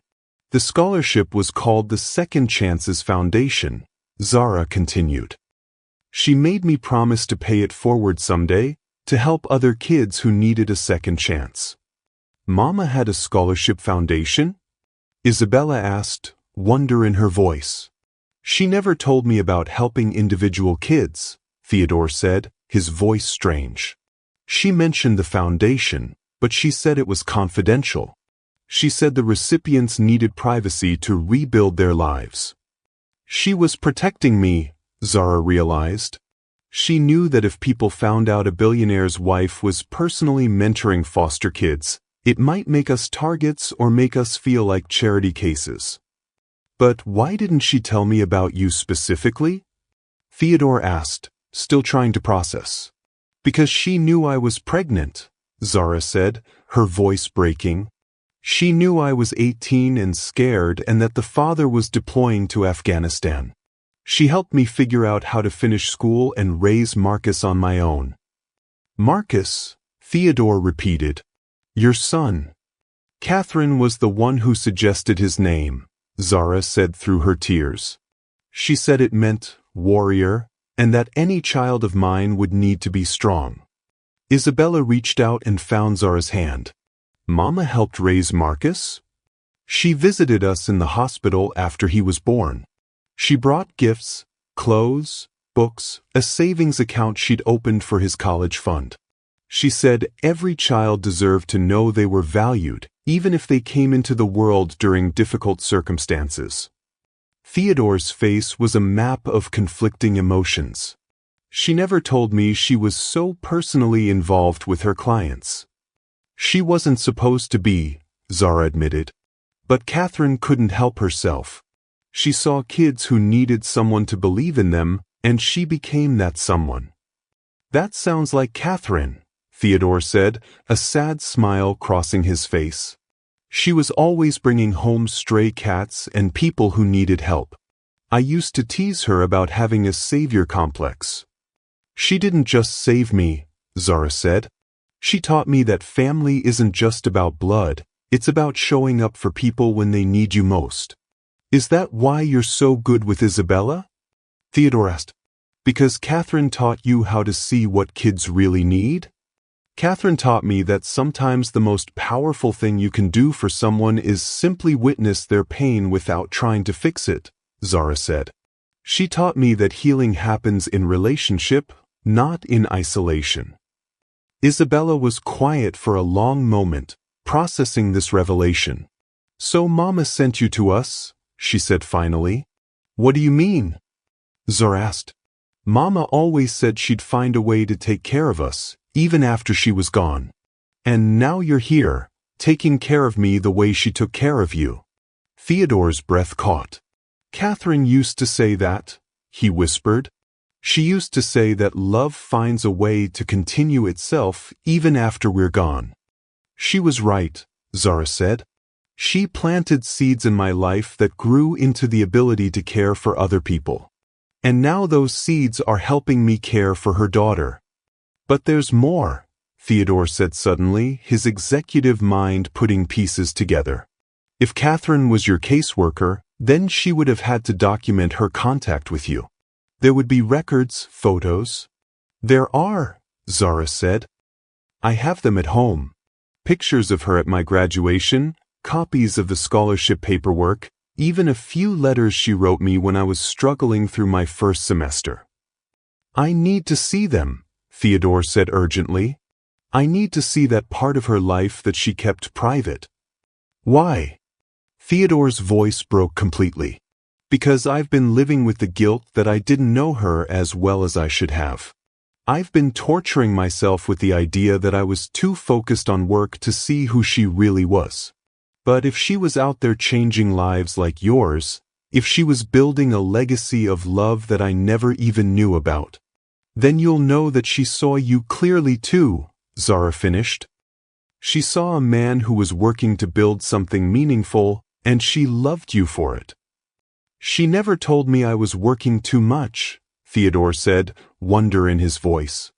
The scholarship was called the Second Chances Foundation, Zara continued. She made me promise to pay it forward someday, to help other kids who needed a second chance. Mama had a scholarship foundation? Isabella asked, wonder in her voice. She never told me about helping individual kids, Theodore said, his voice strange. She mentioned the foundation, but she said it was confidential. She said the recipients needed privacy to rebuild their lives. She was protecting me, Zara realized. She knew that if people found out a billionaire's wife was personally mentoring foster kids, it might make us targets or make us feel like charity cases. But why didn't she tell me about you specifically? Theodore asked, still trying to process. Because she knew I was pregnant, Zara said, her voice breaking. She knew I was 18 and scared and that the father was deploying to Afghanistan. She helped me figure out how to finish school and raise Marcus on my own. Marcus, Theodore repeated. Your son. Catherine was the one who suggested his name, Zara said through her tears. She said it meant warrior, and that any child of mine would need to be strong. Isabella reached out and found Zara's hand. Mama helped raise Marcus? She visited us in the hospital after he was born. She brought gifts, clothes, books, a savings account she'd opened for his college fund. She said every child deserved to know they were valued, even if they came into the world during difficult circumstances. Theodore's face was a map of conflicting emotions. She never told me she was so personally involved with her clients. She wasn't supposed to be, Zara admitted. But Catherine couldn't help herself. She saw kids who needed someone to believe in them, and she became that someone. That sounds like Catherine, Theodore said, a sad smile crossing his face. She was always bringing home stray cats and people who needed help. I used to tease her about having a savior complex. She didn't just save me, Zara said. She taught me that family isn't just about blood, it's about showing up for people when they need you most. Is that why you're so good with Isabella? Theodore asked. Because Catherine taught you how to see what kids really need? Catherine taught me that sometimes the most powerful thing you can do for someone is simply witness their pain without trying to fix it, Zara said. She taught me that healing happens in relationship, not in isolation. Isabella was quiet for a long moment, processing this revelation. So Mama sent you to us, she said finally. What do you mean? Zara asked. Mama always said she'd find a way to take care of us, even after she was gone. And now you're here, taking care of me the way she took care of you. Theodore's breath caught. Catherine used to say that, he whispered. She used to say that love finds a way to continue itself even after we're gone. She was right, Zara said. She planted seeds in my life that grew into the ability to care for other people. And now those seeds are helping me care for her daughter. But there's more, Theodore said suddenly, his executive mind putting pieces together. If Catherine was your caseworker, then she would have had to document her contact with you. There would be records, photos. There are, Zara said. I have them at home. Pictures of her at my graduation, copies of the scholarship paperwork, even a few letters she wrote me when I was struggling through my first semester. I need to see them, Theodore said urgently. I need to see that part of her life that she kept private. Why? Theodore's voice broke completely. Because I've been living with the guilt that I didn't know her as well as I should have. I've been torturing myself with the idea that I was too focused on work to see who she really was. But if she was out there changing lives like yours, if she was building a legacy of love that I never even knew about, then you'll know that she saw you clearly too, Zara finished. She saw a man who was working to build something meaningful, and she loved you for it. She never told me I was working too much, Theodore said, wonder in his voice.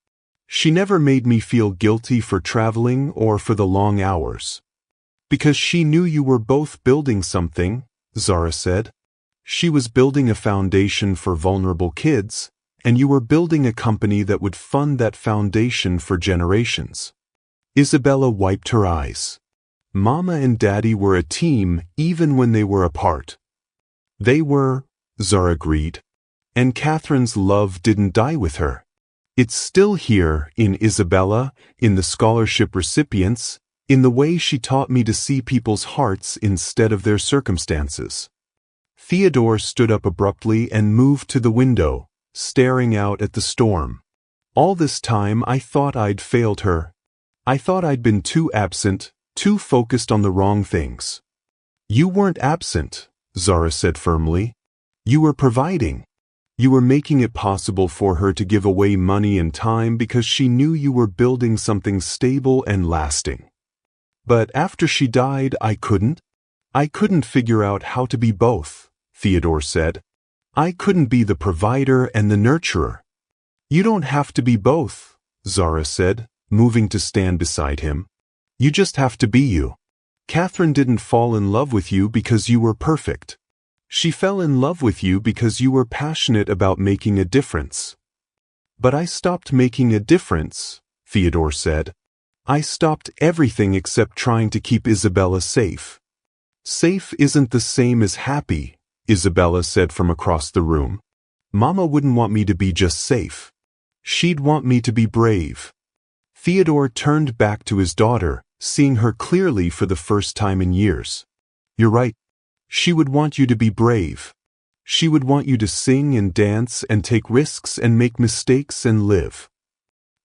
She never made me feel guilty for traveling or for the long hours. Because she knew you were both building something, Zara said. She was building a foundation for vulnerable kids, and you were building a company that would fund that foundation for generations. Isabella wiped her eyes. Mama and Daddy were a team even when they were apart. They were, Zara agreed. And Catherine's love didn't die with her. It's still here in Isabella, in the scholarship recipients, in the way she taught me to see people's hearts instead of their circumstances. Theodore stood up abruptly and moved to the window, staring out at the storm. All this time I thought I'd failed her. I thought I'd been too absent, too focused on the wrong things. You weren't absent, Zara said firmly. You were providing. You were making it possible for her to give away money and time because she knew you were building something stable and lasting. But after she died, I couldn't figure out how to be both, Theodore said. I couldn't be the provider and the nurturer. You don't have to be both, Zara said, moving to stand beside him. You just have to be you. Catherine didn't fall in love with you because you were perfect. She fell in love with you because you were passionate about making a difference. But I stopped making a difference, Theodore said. I stopped everything except trying to keep Isabella safe. Safe isn't the same as happy, Isabella said from across the room. Mama wouldn't want me to be just safe. She'd want me to be brave. Theodore turned back to his daughter, seeing her clearly for the first time in years. You're right. She would want you to be brave. She would want you to sing and dance and take risks and make mistakes and live.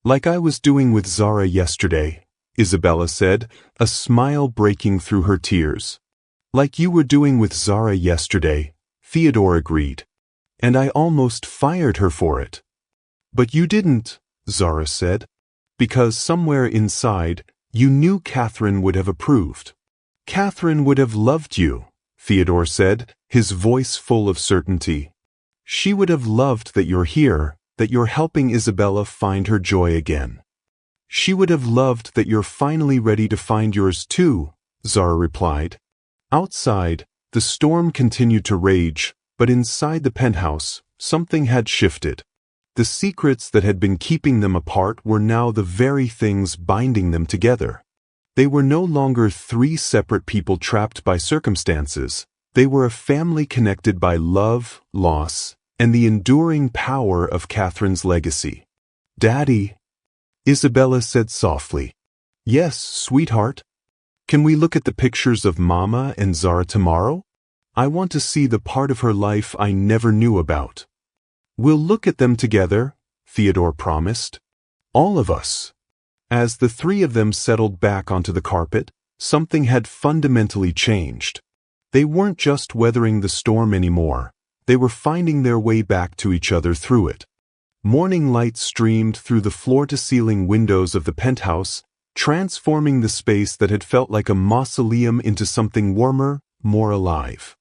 Like I was doing with Zara yesterday, Isabella said, a smile breaking through her tears. Like you were doing with Zara yesterday, Theodore agreed. And I almost fired her for it. But you didn't, Zara said. Because somewhere inside, you knew Catherine would have approved. Catherine would have loved you, Theodore said, his voice full of certainty. She would have loved that you're here, that you're helping Isabella find her joy again. She would have loved that you're finally ready to find yours too, Zara replied. Outside, the storm continued to rage, but inside the penthouse, something had shifted. The secrets that had been keeping them apart were now the very things binding them together. They were no longer three separate people trapped by circumstances. They were a family connected by love, loss, and the enduring power of Catherine's legacy. Daddy, Isabella said softly. Yes, sweetheart. Can we look at the pictures of Mama and Zara tomorrow? I want to see the part of her life I never knew about. We'll look at them together, Theodore promised. All of us. As the three of them settled back onto the carpet, something had fundamentally changed. They weren't just weathering the storm anymore. They were finding their way back to each other through it. Morning light streamed through the floor-to-ceiling windows of the penthouse, transforming the space that had felt like a mausoleum into something warmer, more alive.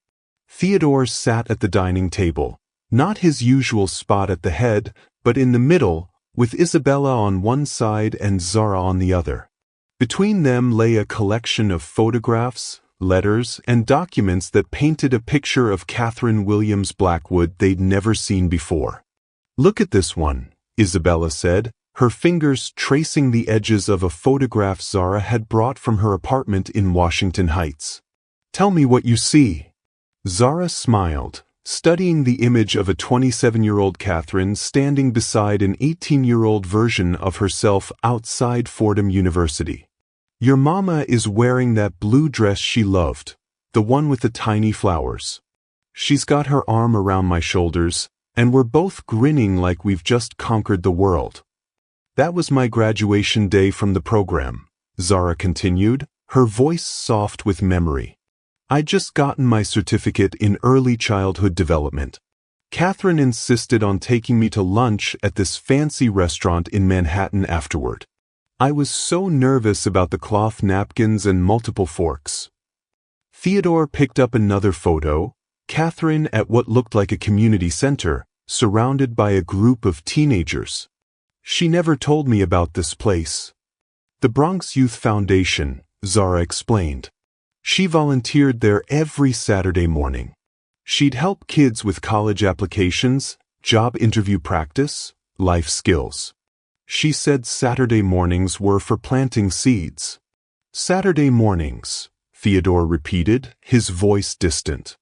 Theodore sat at the dining table, not his usual spot at the head, but in the middle, with Isabella on one side and Zara on the other. Between them lay a collection of photographs, letters, and documents that painted a picture of Catherine Williams Blackwood they'd never seen before. "Look at this one," Isabella said, her fingers tracing the edges of a photograph Zara had brought from her apartment in Washington Heights. "Tell me what you see." Zara smiled, studying the image of a 27-year-old Catherine standing beside an 18-year-old version of herself outside Fordham University. "Your mama is wearing that blue dress she loved, the one with the tiny flowers. She's got her arm around my shoulders, and we're both grinning like we've just conquered the world. That was my graduation day from the program," Zara continued, her voice soft with memory. "I'd just gotten my certificate in early childhood development. Catherine insisted on taking me to lunch at this fancy restaurant in Manhattan afterward. I was so nervous about the cloth napkins and multiple forks." Theodore picked up another photo, Catherine at what looked like a community center, surrounded by a group of teenagers. "She never told me about this place." "The Bronx Youth Foundation," Zara explained. "She volunteered there every Saturday morning. She'd help kids with college applications, job interview practice, life skills. She said Saturday mornings were for planting seeds." "Saturday mornings," Theodore repeated, his voice distant.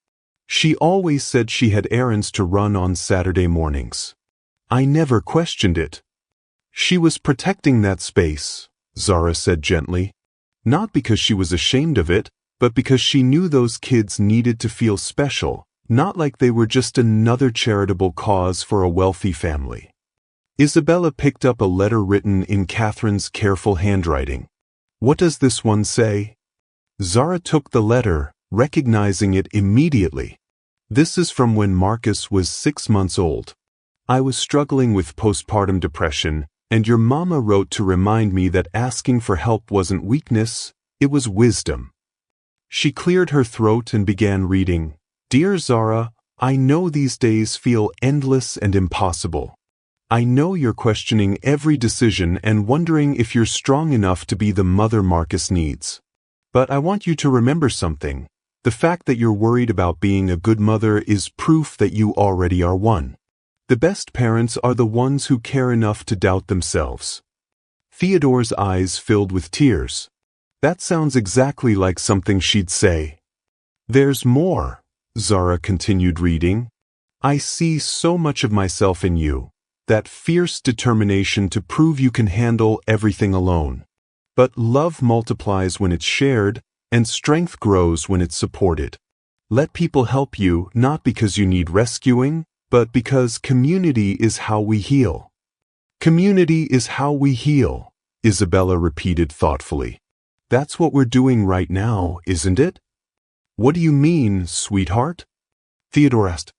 "She always said she had errands to run on Saturday mornings. I never questioned it." "She was protecting that space," Zara said gently. "Not because she was ashamed of it, but because she knew those kids needed to feel special, not like they were just another charitable cause for a wealthy family." Isabella picked up a letter written in Catherine's careful handwriting. "What does this one say?" Zara took the letter, recognizing it immediately. "This is from when Marcus was 6 months old. I was struggling with postpartum depression, and your mama wrote to remind me that asking for help wasn't weakness, it was wisdom." She cleared her throat and began reading. "Dear Zara, I know these days feel endless and impossible. I know you're questioning every decision and wondering if you're strong enough to be the mother Marcus needs. But I want you to remember something. The fact that you're worried about being a good mother is proof that you already are one. The best parents are the ones who care enough to doubt themselves." Theodore's eyes filled with tears. That sounds exactly like something she'd say. "There's more," Zara continued reading. "I see so much of myself in you, that fierce determination to prove you can handle everything alone. But love multiplies when it's shared, and strength grows when it's supported. Let people help you not because you need rescuing, but because community is how we heal." "Community is how we heal," Isabella repeated thoughtfully. "That's what we're doing right now, isn't it?" "What do you mean, sweetheart?" Theodore asked.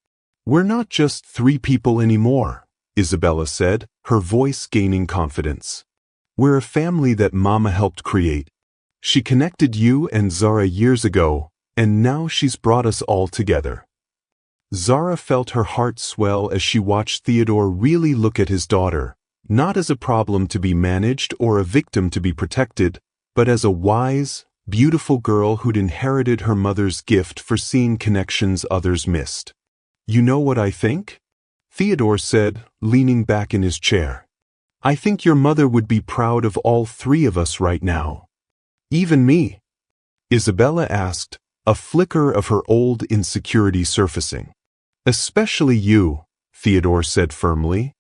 "We're not just 3 people anymore," Isabella said, her voice gaining confidence. "We're a family that Mama helped create. She connected you and Zara years ago, and now she's brought us all together." Zara felt her heart swell as she watched Theodore really look at his daughter, not as a problem to be managed or a victim to be protected, but as a wise, beautiful girl who'd inherited her mother's gift for seeing connections others missed. "You know what I think?" Theodore said, leaning back in his chair. "I think your mother would be proud of all 3 of us right now." "Even me?" Isabella asked, a flicker of her old insecurity surfacing. "Especially you," Theodore said firmly.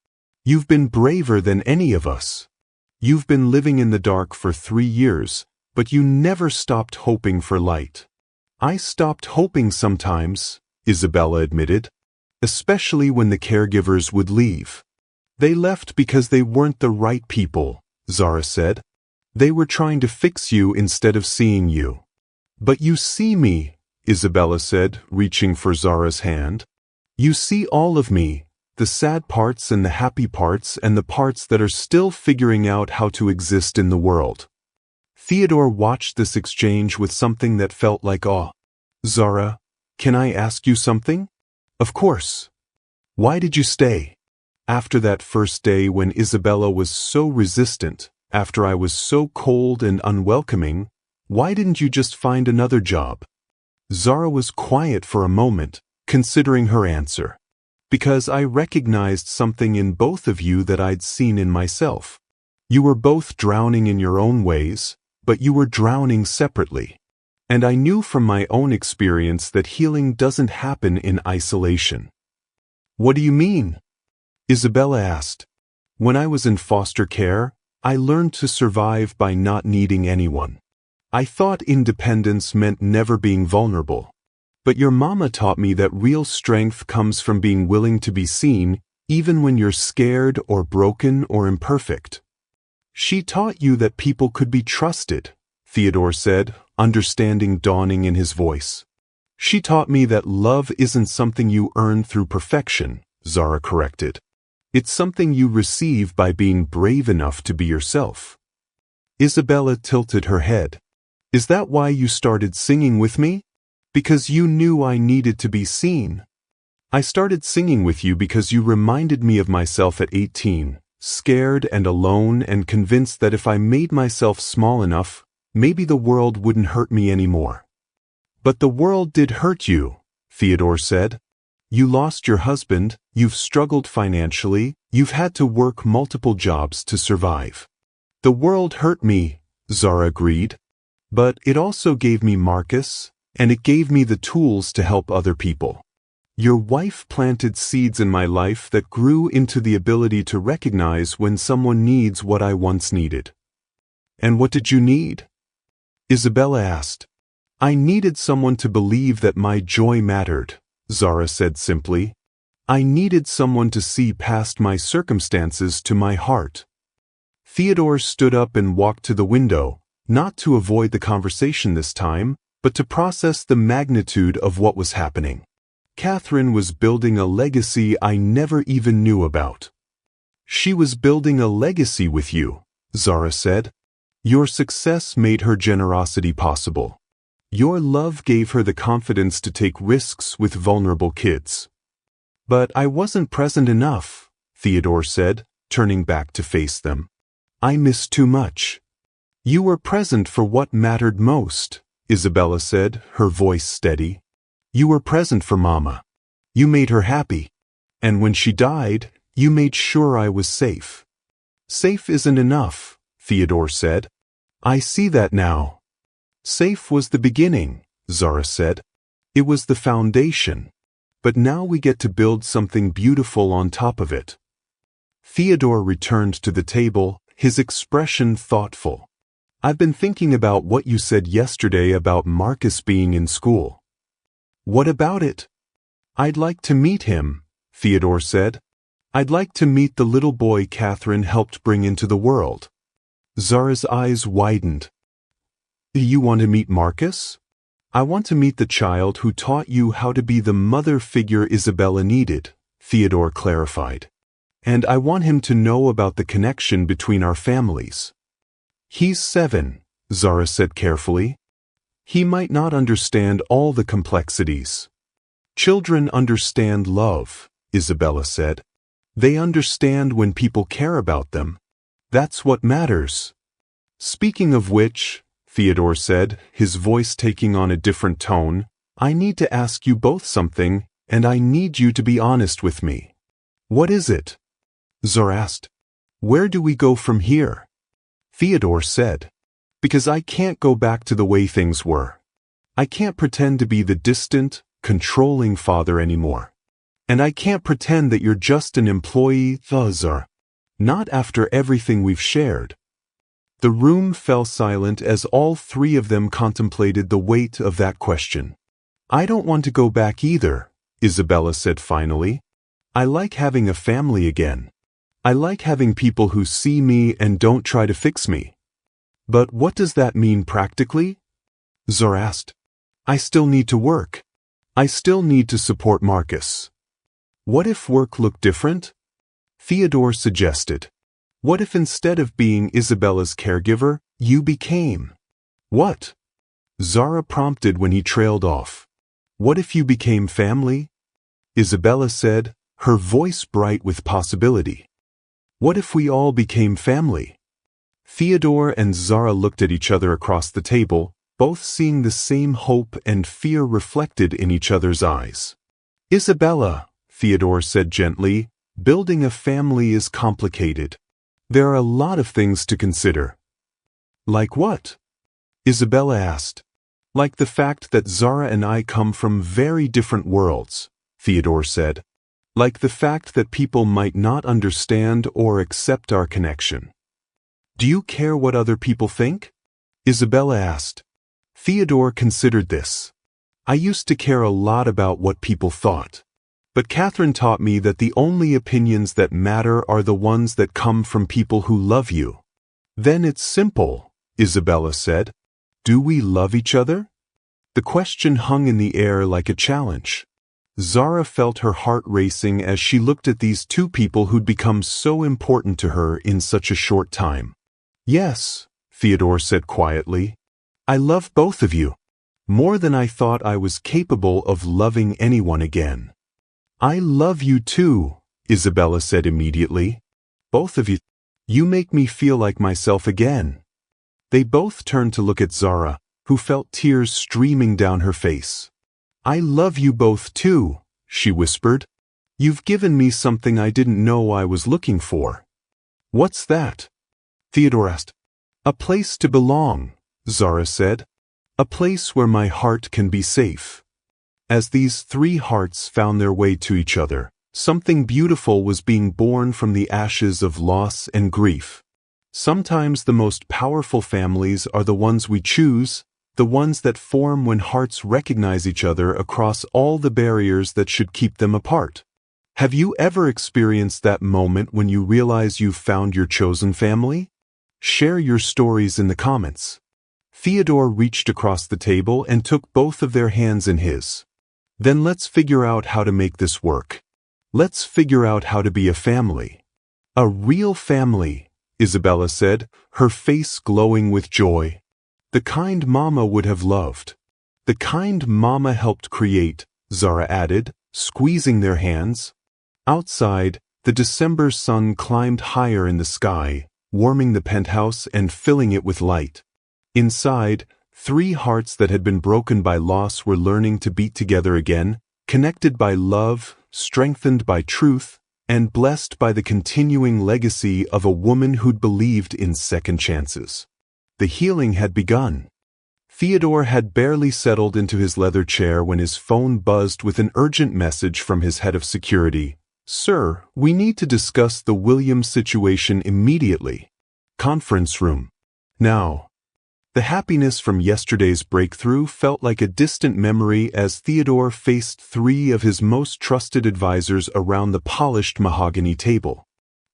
"You've been braver than any of us. You've been living in the dark for 3 years, but you never stopped hoping for light." "I stopped hoping sometimes," Isabella admitted, "especially when the caregivers would leave." "They left because they weren't the right people," Zara said. "They were trying to fix you instead of seeing you." "But you see me," Isabella said, reaching for Zara's hand. "You see all of me, the sad parts and the happy parts and the parts that are still figuring out how to exist in the world." Theodore watched this exchange with something that felt like awe. "Zara, can I ask you something?" "Of course." "Why did you stay?" After that first day when Isabella was so resistant, after I was so cold and unwelcoming, why didn't you just find another job? Zara was quiet for a moment, considering her answer. Because I recognized something in both of you that I'd seen in myself. You were both drowning in your own ways, but you were drowning separately. And I knew from my own experience that healing doesn't happen in isolation. What do you mean? Isabella asked. When I was in foster care, I learned to survive by not needing anyone. I thought independence meant never being vulnerable. But your mama taught me that real strength comes from being willing to be seen, even when you're scared or broken or imperfect. She taught you that people could be trusted, Theodore said, understanding dawning in his voice. She taught me that love isn't something you earn through perfection, Zara corrected. It's something you receive by being brave enough to be yourself. Isabella tilted her head. Is that why you started singing with me? Because you knew I needed to be seen. I started singing with you because you reminded me of myself at 18, scared and alone and convinced that if I made myself small enough, maybe the world wouldn't hurt me anymore. But the world did hurt you, Theodore said. You lost your husband, you've struggled financially, you've had to work multiple jobs to survive. The world hurt me, Zara agreed. But it also gave me Marcus, and it gave me the tools to help other people. Your wife planted seeds in my life that grew into the ability to recognize when someone needs what I once needed. And what did you need? Isabella asked. I needed someone to believe that my joy mattered, Zara said simply. I needed someone to see past my circumstances to my heart. Theodore stood up and walked to the window, not to avoid the conversation this time, but to process the magnitude of what was happening. Catherine was building a legacy I never even knew about. She was building a legacy with you, Zara said. Your success made her generosity possible. Your love gave her the confidence to take risks with vulnerable kids. But I wasn't present enough, Theodore said, turning back to face them. I missed too much. You were present for what mattered most, Isabella said, her voice steady. You were present for Mama. You made her happy. And when she died, you made sure I was safe. Safe isn't enough, Theodore said. I see that now. Safe was the beginning, Zara said. It was the foundation. But now we get to build something beautiful on top of it. Theodore returned to the table, his expression thoughtful. I've been thinking about what you said yesterday about Marcus being in school. What about it? I'd like to meet him, Theodore said. I'd like to meet the little boy Catherine helped bring into the world. Zara's eyes widened. Do you want to meet Marcus? I want to meet the child who taught you how to be the mother figure Isabella needed, Theodore clarified. And I want him to know about the connection between our families. He's 7, Zara said carefully. He might not understand all the complexities. Children understand love, Isabella said. They understand when people care about them. That's what matters. Speaking of which, Theodore said, his voice taking on a different tone, I need to ask you both something, and I need you to be honest with me. What is it? Zara asked. Where do we go from here? Theodore said. Because I can't go back to the way things were. I can't pretend to be the distant, controlling father anymore. And I can't pretend that you're just an employee, Zara. Not after everything we've shared. The room fell silent as all three of them contemplated the weight of that question. I don't want to go back either, Isabella said finally. I like having a family again. I like having people who see me and don't try to fix me. But what does that mean practically? Zara asked. I still need to work. I still need to support Marcus. What if work looked different? Theodore suggested. What if instead of being Isabella's caregiver, you became? What? Zara prompted when he trailed off. What if you became family? Isabella said, her voice bright with possibility. What if we all became family? Theodore and Zara looked at each other across the table, both seeing the same hope and fear reflected in each other's eyes. Isabella, Theodore said gently, building a family is complicated. There are a lot of things to consider. Like what? Isabella asked. Like the fact that Zara and I come from very different worlds, Theodore said. Like the fact that people might not understand or accept our connection. Do you care what other people think? Isabella asked. Theodore considered this. I used to care a lot about what people thought. But Catherine taught me that the only opinions that matter are the ones that come from people who love you. Then it's simple, Isabella said. Do we love each other? The question hung in the air like a challenge. Zara felt her heart racing as she looked at these two people who'd become so important to her in such a short time. Yes, Theodore said quietly. I love both of you. More than I thought I was capable of loving anyone again. I love you too, Isabella said immediately. Both of you. You make me feel like myself again. They both turned to look at Zara, who felt tears streaming down her face. I love you both too, she whispered. You've given me something I didn't know I was looking for. What's that? Theodore asked. A place to belong, Zara said. A place where my heart can be safe. As these three hearts found their way to each other, something beautiful was being born from the ashes of loss and grief. Sometimes the most powerful families are the ones we choose, the ones that form when hearts recognize each other across all the barriers that should keep them apart. Have you ever experienced that moment when you realize you've found your chosen family? Share your stories in the comments. Theodore reached across the table and took both of their hands in his. Then let's figure out how to make this work. Let's figure out how to be a family. A real family, Isabella said, her face glowing with joy. The kind Mama would have loved. The kind Mama helped create, Zara added, squeezing their hands. Outside, the December sun climbed higher in the sky, warming the penthouse and filling it with light. Inside, three hearts that had been broken by loss were learning to beat together again, connected by love, strengthened by truth, and blessed by the continuing legacy of a woman who'd believed in second chances. The healing had begun. Theodore had barely settled into his leather chair when his phone buzzed with an urgent message from his head of security. Sir, we need to discuss the Williams situation immediately. Conference room. Now. The happiness from yesterday's breakthrough felt like a distant memory as Theodore faced three of his most trusted advisors around the polished mahogany table.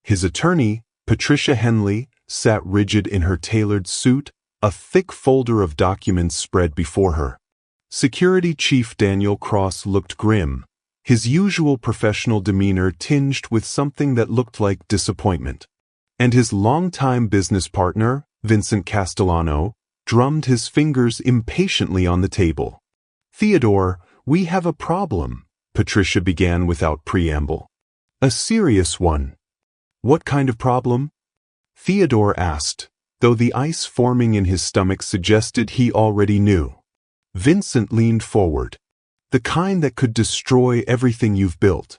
His attorney, Patricia Henley, sat rigid in her tailored suit, a thick folder of documents spread before her. Security Chief Daniel Cross looked grim, his usual professional demeanor tinged with something that looked like disappointment. And his longtime business partner, Vincent Castellano, drummed his fingers impatiently on the table. Theodore, we have a problem, Patricia began without preamble. A serious one. What kind of problem? Theodore asked, though the ice forming in his stomach suggested he already knew. Vincent leaned forward. The kind that could destroy everything you've built.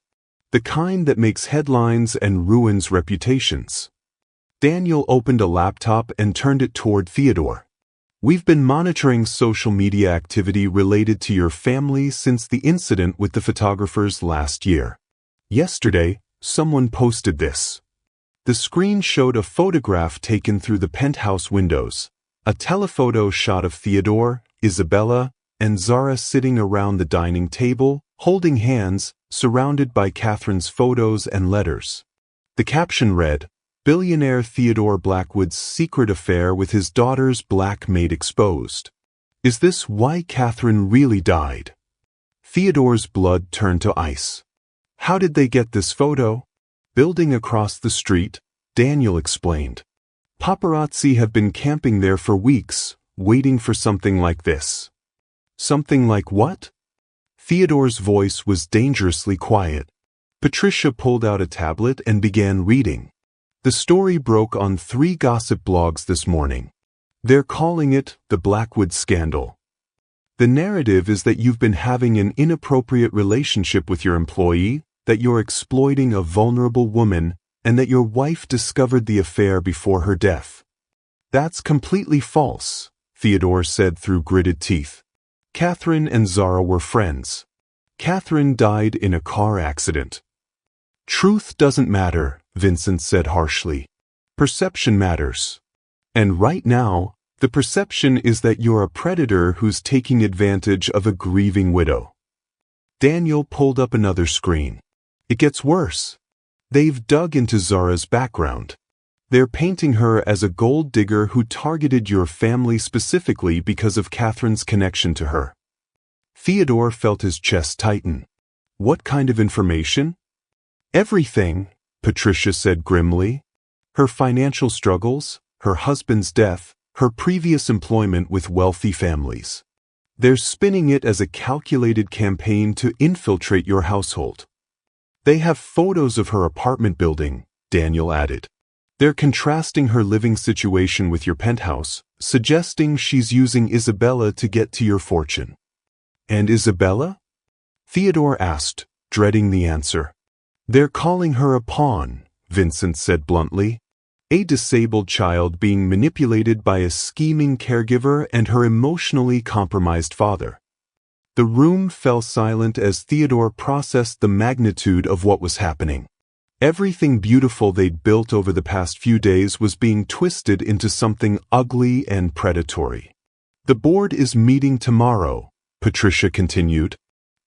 The kind that makes headlines and ruins reputations. Daniel opened a laptop and turned it toward Theodore. We've been monitoring social media activity related to your family since the incident with the photographers last year. Yesterday, someone posted this. The screen showed a photograph taken through the penthouse windows, a telephoto shot of Theodore, Isabella, and Zara sitting around the dining table, holding hands, surrounded by Catherine's photos and letters. The caption read, Billionaire Theodore Blackwood's secret affair with his daughter's Black Maid exposed. Is this why Catherine really died? Theodore's blood turned to ice. How did they get this photo? Building across the street, Daniel explained. Paparazzi have been camping there for weeks, waiting for something like this. Something like what? Theodore's voice was dangerously quiet. Patricia pulled out a tablet and began reading. The story broke on 3 gossip blogs this morning. They're calling it the Blackwood scandal. The narrative is that you've been having an inappropriate relationship with your employee, that you're exploiting a vulnerable woman, and that your wife discovered the affair before her death. That's completely false, Theodore said through gritted teeth. Catherine and Zara were friends. Catherine died in a car accident. Truth doesn't matter, Vincent said harshly. Perception matters. And right now, the perception is that you're a predator who's taking advantage of a grieving widow. Daniel pulled up another screen. It gets worse. They've dug into Zara's background. They're painting her as a gold digger who targeted your family specifically because of Catherine's connection to her. Theodore felt his chest tighten. What kind of information? Everything, Patricia said grimly. Her financial struggles, her husband's death, her previous employment with wealthy families. They're spinning it as a calculated campaign to infiltrate your household. They have photos of her apartment building, Daniel added. They're contrasting her living situation with your penthouse, suggesting she's using Isabella to get to your fortune. And Isabella? Theodore asked, dreading the answer. They're calling her a pawn, Vincent said bluntly. A disabled child being manipulated by a scheming caregiver and her emotionally compromised father. The room fell silent as Theodore processed the magnitude of what was happening. Everything beautiful they'd built over the past few days was being twisted into something ugly and predatory. The board is meeting tomorrow, Patricia continued.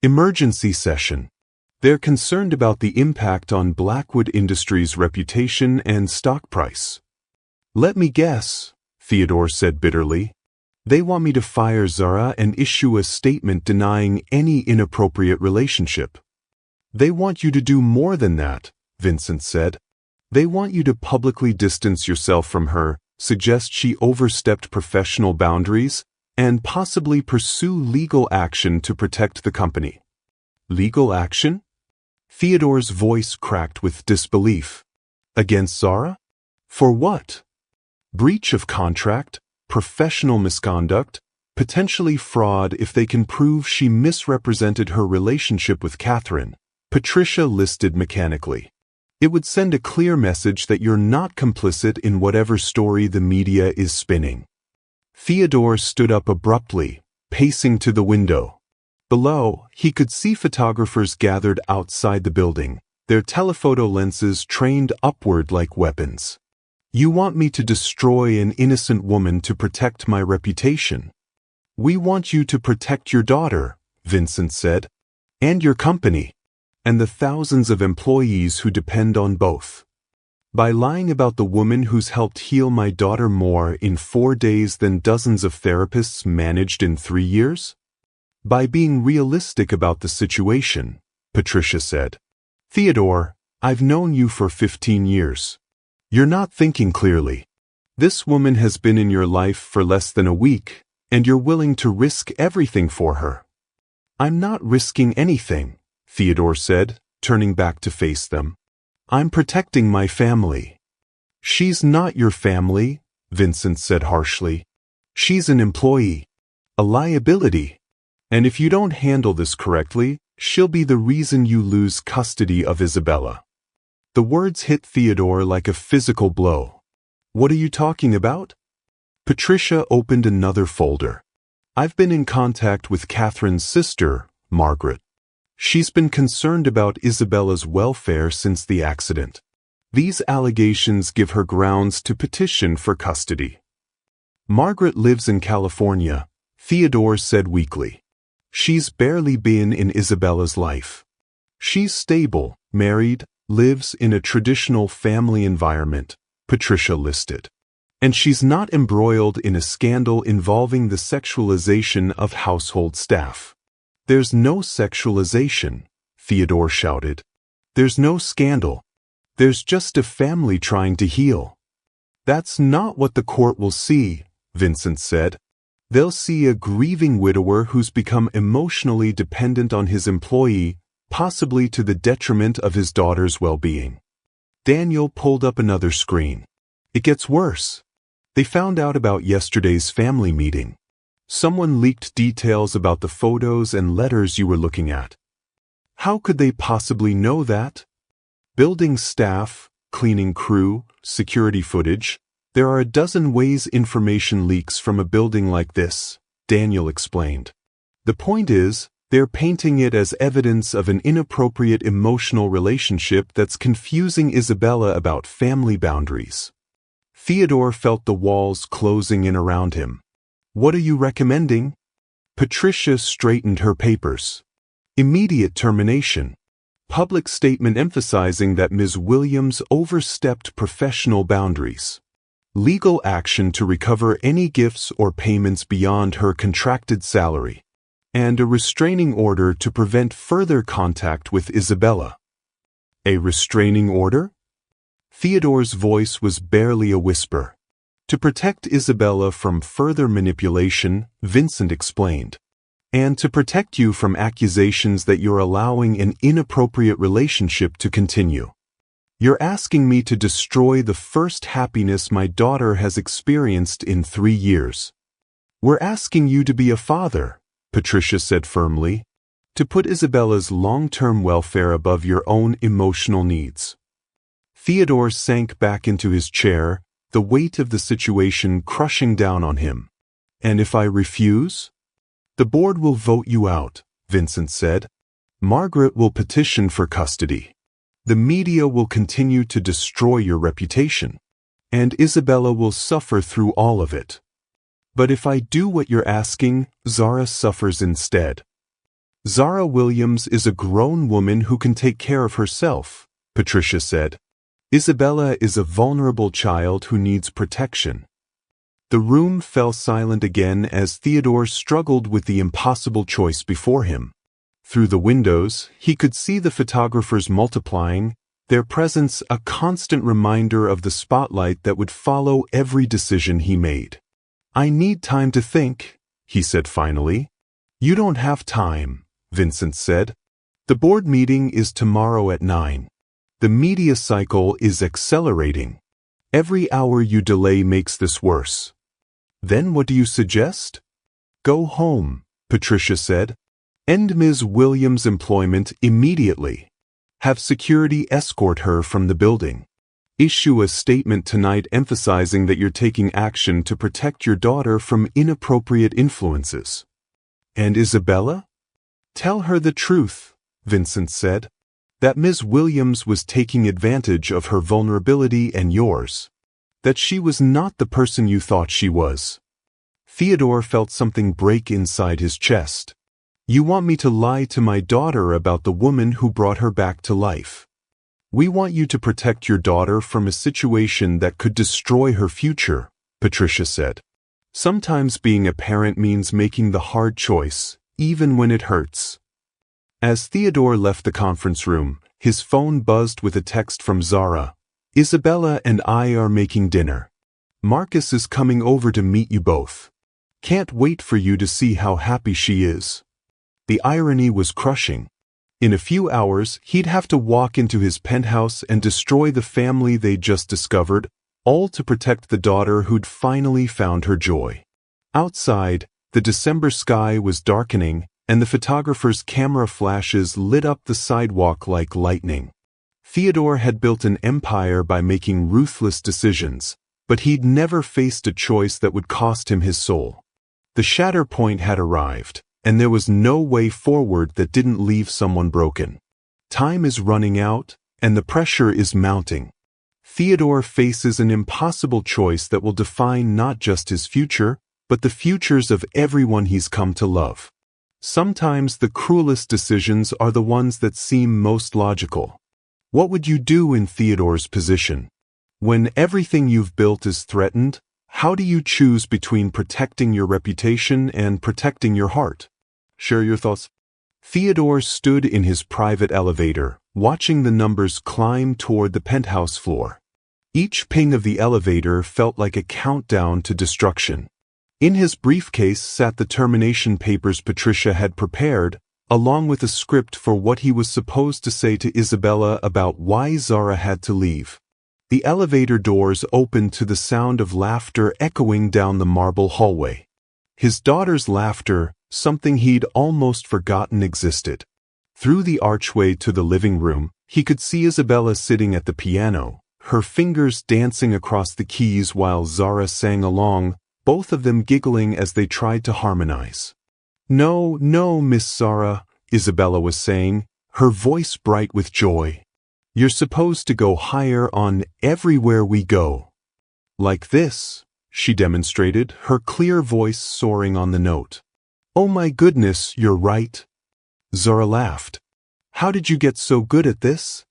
Emergency session. They're concerned about the impact on Blackwood Industries' reputation and stock price. Let me guess, Theodore said bitterly. They want me to fire Zara and issue a statement denying any inappropriate relationship. They want you to do more than that, Vincent said. They want you to publicly distance yourself from her, suggest she overstepped professional boundaries, and possibly pursue legal action to protect the company. Legal action? Theodore's voice cracked with disbelief. Against Zara? For what? Breach of contract, professional misconduct, potentially fraud if they can prove she misrepresented her relationship with Catherine, Patricia listed mechanically. It would send a clear message that you're not complicit in whatever story the media is spinning. Theodore stood up abruptly, pacing to the window. Below, he could see photographers gathered outside the building, their telephoto lenses trained upward like weapons. You want me to destroy an innocent woman to protect my reputation? We want you to protect your daughter, Vincent said, and your company, and the thousands of employees who depend on both. By lying about the woman who's helped heal my daughter more in 4 days than dozens of therapists managed in 3 years? By being realistic about the situation, Patricia said. Theodore, I've known you for 15 years. You're not thinking clearly. This woman has been in your life for less than a week, and you're willing to risk everything for her. I'm not risking anything, Theodore said, turning back to face them. I'm protecting my family. She's not your family, Vincent said harshly. She's an employee, a liability. And if you don't handle this correctly, she'll be the reason you lose custody of Isabella. The words hit Theodore like a physical blow. What are you talking about? Patricia opened another folder. I've been in contact with Catherine's sister, Margaret. She's been concerned about Isabella's welfare since the accident. These allegations give her grounds to petition for custody. Margaret lives in California, Theodore said weakly. She's barely been in Isabella's life. She's stable, married, lives in a traditional family environment, Patricia listed. And she's not embroiled in a scandal involving the sexualization of household staff. There's no sexualization, Theodore shouted. There's no scandal. There's just a family trying to heal. That's not what the court will see, Vincent said. They'll see a grieving widower who's become emotionally dependent on his employee, possibly to the detriment of his daughter's well-being. Daniel pulled up another screen. It gets worse. They found out about yesterday's family meeting. Someone leaked details about the photos and letters you were looking at. How could they possibly know that? Building staff, cleaning crew, security footage. There are a dozen ways information leaks from a building like this, Daniel explained. The point is, they're painting it as evidence of an inappropriate emotional relationship that's confusing Isabella about family boundaries. Theodore felt the walls closing in around him. What are you recommending? Patricia straightened her papers. Immediate termination. Public statement emphasizing that Ms. Williams overstepped professional boundaries. Legal action to recover any gifts or payments beyond her contracted salary. And a restraining order to prevent further contact with Isabella. A restraining order? Theodore's voice was barely a whisper. To protect Isabella from further manipulation, Vincent explained. And to protect you from accusations that you're allowing an inappropriate relationship to continue. You're asking me to destroy the first happiness my daughter has experienced in 3 years. We're asking you to be a father, Patricia said firmly, to put Isabella's long-term welfare above your own emotional needs. Theodore sank back into his chair, the weight of the situation crushing down on him. And if I refuse? The board will vote you out, Vincent said. Margaret will petition for custody. The media will continue to destroy your reputation. And Isabella will suffer through all of it. But if I do what you're asking, Zara suffers instead. Zara Williams is a grown woman who can take care of herself, Patricia said. Isabella is a vulnerable child who needs protection. The room fell silent again as Theodore struggled with the impossible choice before him. Through the windows, he could see the photographers multiplying, their presence a constant reminder of the spotlight that would follow every decision he made. I need time to think, he said finally. You don't have time, Vincent said. The board meeting is tomorrow at 9. The media cycle is accelerating. Every hour you delay makes this worse. Then what do you suggest? Go home, Patricia said. End Ms. Williams' employment immediately. Have security escort her from the building. Issue a statement tonight emphasizing that you're taking action to protect your daughter from inappropriate influences. And Isabella? Tell her the truth, Vincent said. That Ms. Williams was taking advantage of her vulnerability and yours. That she was not the person you thought she was. Theodore felt something break inside his chest. You want me to lie to my daughter about the woman who brought her back to life. We want you to protect your daughter from a situation that could destroy her future, Patricia said. Sometimes being a parent means making the hard choice, even when it hurts. As Theodore left the conference room, his phone buzzed with a text from Zara. Isabella and I are making dinner. Marcus is coming over to meet you both. Can't wait for you to see how happy she is. The irony was crushing. In a few hours, he'd have to walk into his penthouse and destroy the family they'd just discovered, all to protect the daughter who'd finally found her joy. Outside, the December sky was darkening, and the photographer's camera flashes lit up the sidewalk like lightning. Theodore had built an empire by making ruthless decisions, but he'd never faced a choice that would cost him his soul. The shatter point had arrived, and there was no way forward that didn't leave someone broken. Time is running out, and the pressure is mounting. Theodore faces an impossible choice that will define not just his future, but the futures of everyone he's come to love. Sometimes the cruelest decisions are the ones that seem most logical. What would you do in Theodore's position? When everything you've built is threatened, how do you choose between protecting your reputation and protecting your heart? Share your thoughts. Theodore stood in his private elevator, watching the numbers climb toward the penthouse floor. Each ping of the elevator felt like a countdown to destruction. In his briefcase sat the termination papers Patricia had prepared, along with a script for what he was supposed to say to Isabella about why Zara had to leave. The elevator doors opened to the sound of laughter echoing down the marble hallway. His daughter's laughter, something he'd almost forgotten existed. Through the archway to the living room, he could see Isabella sitting at the piano, her fingers dancing across the keys while Zara sang along, both of them giggling as they tried to harmonize. "No, no, Miss Zara," Isabella was saying, her voice bright with joy. "You're supposed to go higher on everywhere we go." "Like this," she demonstrated, her clear voice soaring on the note. "Oh my goodness, you're right." Zara laughed. "How did you get so good at this?"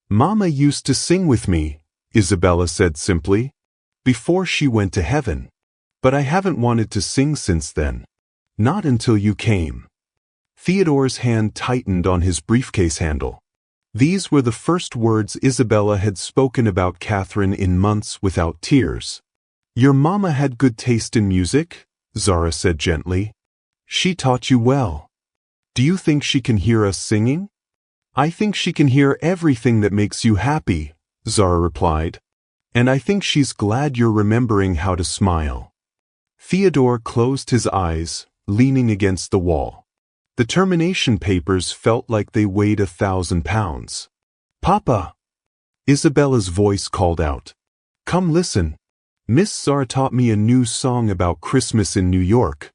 "Mama used to sing with me," Isabella said simply, "before she went to heaven. But I haven't wanted to sing since then. Not until you came." Theodore's hand tightened on his briefcase handle. These were the first words Isabella had spoken about Catherine in months without tears. "Your mama had good taste in music," Zara said gently. "She taught you well. Do you think she can hear us singing?" "I think she can hear everything that makes you happy," Zara replied. "And I think she's glad you're remembering how to smile." Theodore closed his eyes, leaning against the wall. The termination papers felt like they weighed 1,000 pounds. "Papa!" Isabella's voice called out. "Come listen. Miss Zara taught me a new song about Christmas in New York."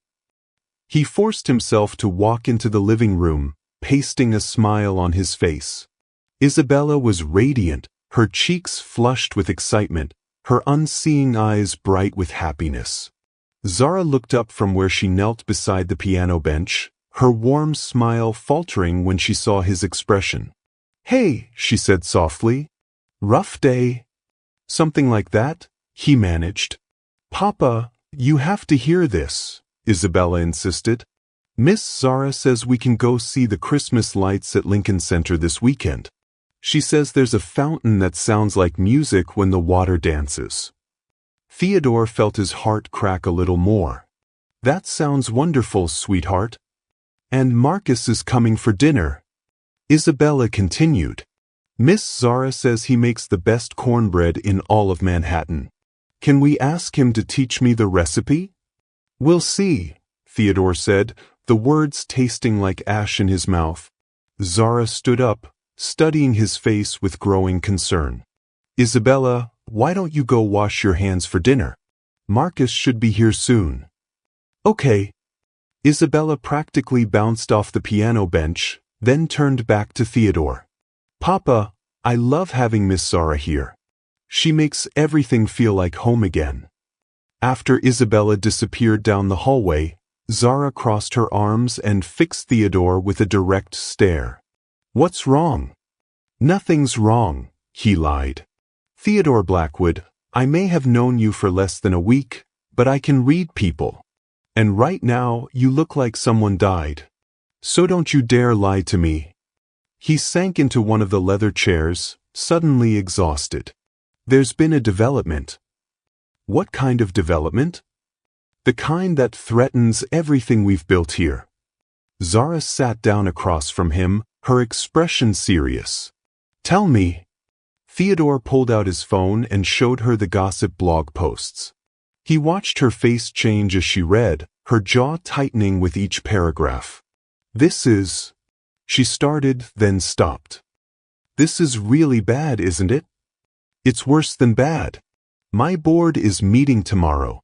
He forced himself to walk into the living room, pasting a smile on his face. Isabella was radiant, her cheeks flushed with excitement, her unseeing eyes bright with happiness. Zara looked up from where she knelt beside the piano bench, her warm smile faltering when she saw his expression. "Hey," she said softly. "Rough day?" "Something like that," he managed. "Papa, you have to hear this," Isabella insisted. "Miss Zara says we can go see the Christmas lights at Lincoln Center this weekend. She says there's a fountain that sounds like music when the water dances." Theodore felt his heart crack a little more. "That sounds wonderful, sweetheart. And Marcus is coming for dinner." Isabella continued. "Miss Zara says he makes the best cornbread in all of Manhattan. Can we ask him to teach me the recipe?" "We'll see," Theodore said, the words tasting like ash in his mouth. Zara stood up, studying his face with growing concern. "Isabella, why don't you go wash your hands for dinner? Marcus should be here soon." "Okay." Isabella practically bounced off the piano bench, then turned back to Theodore. "Papa, I love having Miss Zara here. She makes everything feel like home again." After Isabella disappeared down the hallway, Zara crossed her arms and fixed Theodore with a direct stare. "What's wrong?" "Nothing's wrong," he lied. "Theodore Blackwood, I may have known you for less than a week, but I can read people. And right now you look like someone died. So don't you dare lie to me." He sank into one of the leather chairs, suddenly exhausted. "There's been a development." "What kind of development?" "The kind that threatens everything we've built here." Zara sat down across from him, her expression serious. "Tell me." Theodore pulled out his phone and showed her the gossip blog posts. He watched her face change as she read, her jaw tightening with each paragraph. "This is..." She started, then stopped. "This is really bad, isn't it?" "It's worse than bad. My board is meeting tomorrow.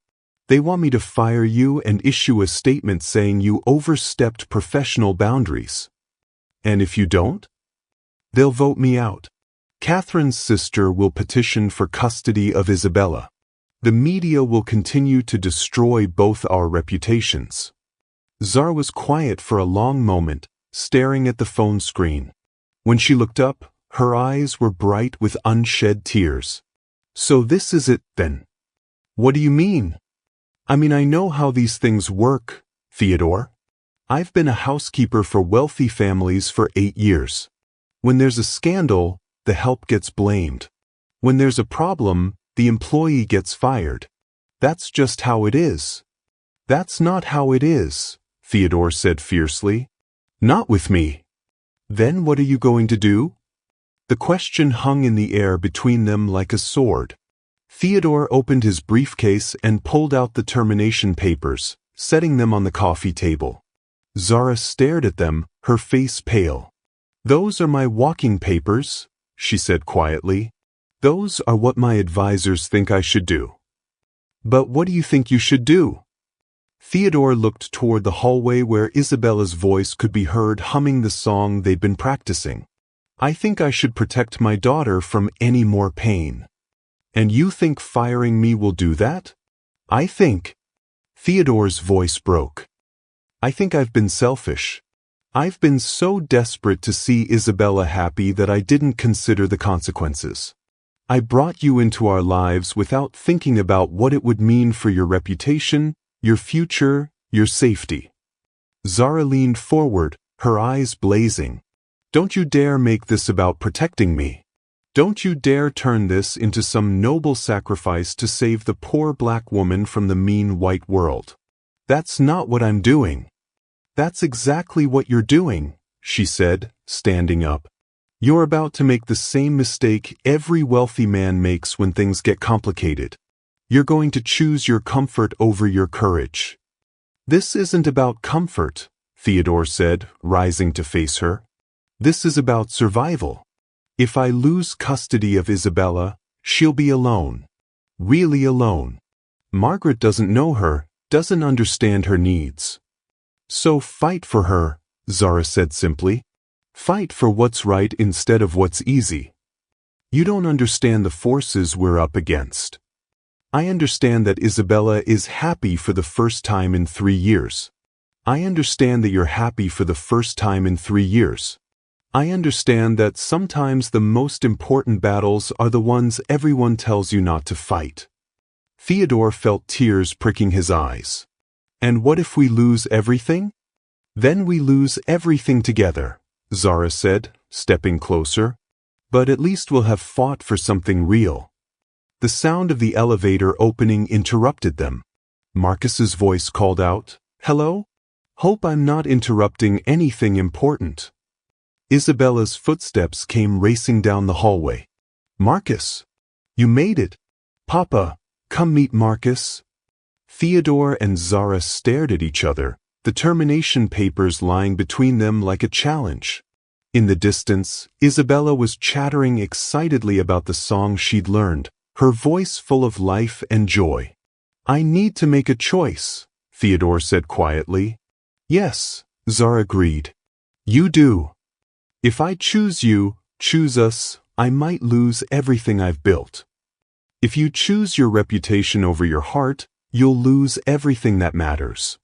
They want me to fire you and issue a statement saying you overstepped professional boundaries. And if you don't? They'll vote me out. Catherine's sister will petition for custody of Isabella. The media will continue to destroy both our reputations." Zara was quiet for a long moment, staring at the phone screen. When she looked up, her eyes were bright with unshed tears. "So this is it, then?" "What do you mean?" "I mean, I know how these things work, Theodore. I've been a housekeeper for wealthy families for 8 years. When there's a scandal, the help gets blamed. When there's a problem, the employee gets fired. That's just how it is." "That's not how it is," Theodore said fiercely. Not with me. Then what are you going to do? The question hung in the air between them like a sword. Theodore opened his briefcase and pulled out the termination papers, setting them on the coffee table. Zara stared at them, her face pale. "Those are my walking papers," she said quietly. "Those are what my advisors think I should do." "But what do you think you should do?" Theodore looked toward the hallway where Isabella's voice could be heard humming the song they'd been practicing. "I think I should protect my daughter from any more pain." "And you think firing me will do that?" "I think—" Theodore's voice broke. "I think I've been selfish. I've been so desperate to see Isabella happy that I didn't consider the consequences. I brought you into our lives without thinking about what it would mean for your reputation, your future, your safety." Zara leaned forward, her eyes blazing. "Don't you dare make this about protecting me. Don't you dare turn this into some noble sacrifice to save the poor black woman from the mean white world. That's not what I'm doing." "That's exactly what you're doing," she said, standing up. "You're about to make the same mistake every wealthy man makes when things get complicated. You're going to choose your comfort over your courage." "This isn't about comfort," Theodore said, rising to face her. "This is about survival. If I lose custody of Isabella, she'll be alone. Really alone. Margaret doesn't know her, doesn't understand her needs. So fight for her," Zara said simply. "Fight for what's right instead of what's easy. You don't understand the forces we're up against. I understand that Isabella is happy for the first time in 3 years. I understand that you're happy for the first time in 3 years. I understand that sometimes the most important battles are the ones everyone tells you not to fight." Theodore felt tears pricking his eyes. "And what if we lose everything?" "Then we lose everything together," Zara said, stepping closer. "But at least we'll have fought for something real." The sound of the elevator opening interrupted them. Marcus's voice called out, "Hello? Hope I'm not interrupting anything important." Isabella's footsteps came racing down the hallway. "Marcus! You made it! Papa, come meet Marcus." Theodore and Zara stared at each other, the termination papers lying between them like a challenge. In the distance, Isabella was chattering excitedly about the song she'd learned, her voice full of life and joy. "I need to make a choice," Theodore said quietly. "Yes," Zara agreed. "You do. If I choose you, choose us, I might lose everything I've built. If you choose your reputation over your heart, you'll lose everything that matters."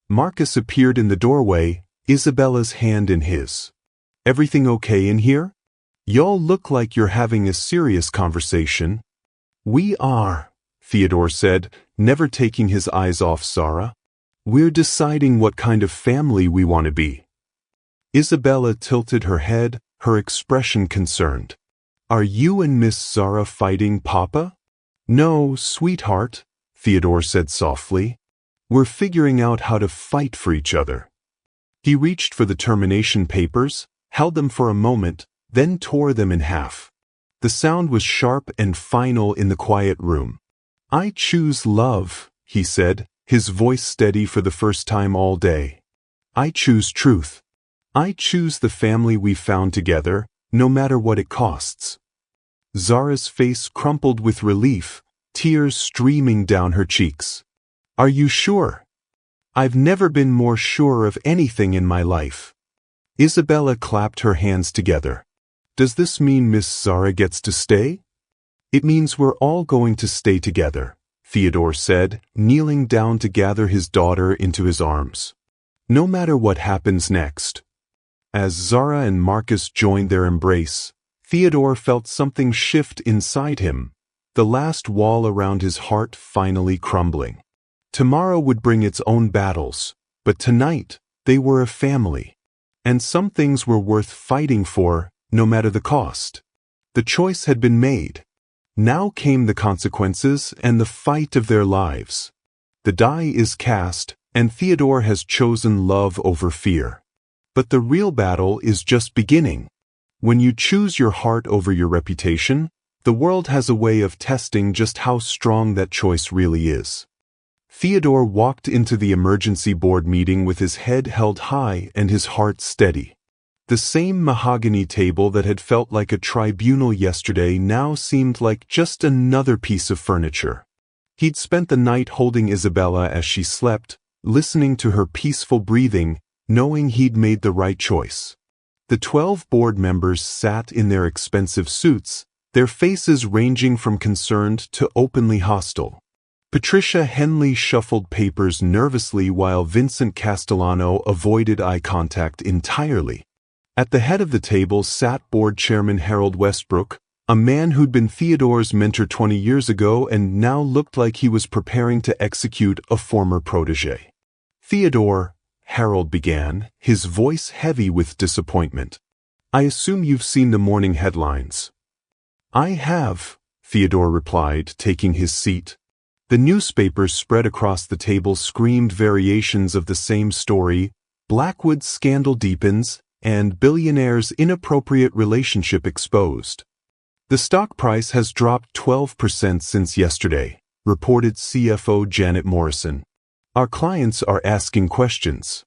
Marcus appeared in the doorway, Isabella's hand in his. "Everything okay in here? Y'all look like you're having a serious conversation." "We are," Theodore said, never taking his eyes off Zara. "We're deciding what kind of family we want to be." Isabella tilted her head, her expression concerned. "Are you and Miss Zara fighting, Papa?" "No, sweetheart," Theodore said softly. "We're figuring out how to fight for each other." He reached for the termination papers, held them for a moment, then tore them in half. The sound was sharp and final in the quiet room. "I choose love," he said, his voice steady for the first time all day. "I choose truth. I choose the family we found together, no matter what it costs." Zara's face crumpled with relief, tears streaming down her cheeks. "Are you sure?" "I've never been more sure of anything in my life." Isabella clapped her hands together. "Does this mean Miss Zara gets to stay?" "It means we're all going to stay together," Theodore said, kneeling down to gather his daughter into his arms. "No matter what happens next." As Zara and Marcus joined their embrace, Theodore felt something shift inside him, the last wall around his heart finally crumbling. Tomorrow would bring its own battles, but tonight they were a family. And some things were worth fighting for, no matter the cost. The choice had been made. Now came the consequences and the fight of their lives. The die is cast, and Theodore has chosen love over fear. But the real battle is just beginning. When you choose your heart over your reputation, the world has a way of testing just how strong that choice really is. Theodore walked into the emergency board meeting with his head held high and his heart steady. The same mahogany table that had felt like a tribunal yesterday now seemed like just another piece of furniture. He'd spent the night holding Isabella as she slept, listening to her peaceful breathing, knowing he'd made the right choice. The 12 board members sat in their expensive suits, their faces ranging from concerned to openly hostile. Patricia Henley shuffled papers nervously while Vincent Castellano avoided eye contact entirely. At the head of the table sat board chairman Harold Westbrook, a man who'd been Theodore's mentor 20 years ago and now looked like he was preparing to execute a former protege. "Theodore," Harold began, his voice heavy with disappointment. "I assume you've seen the morning headlines." "I have," Theodore replied, taking his seat. The newspapers spread across the table screamed variations of the same story: Blackwood's scandal deepens, and billionaire's inappropriate relationship exposed. "The stock price has dropped 12% since yesterday," reported CFO Janet Morrison. "Our clients are asking questions.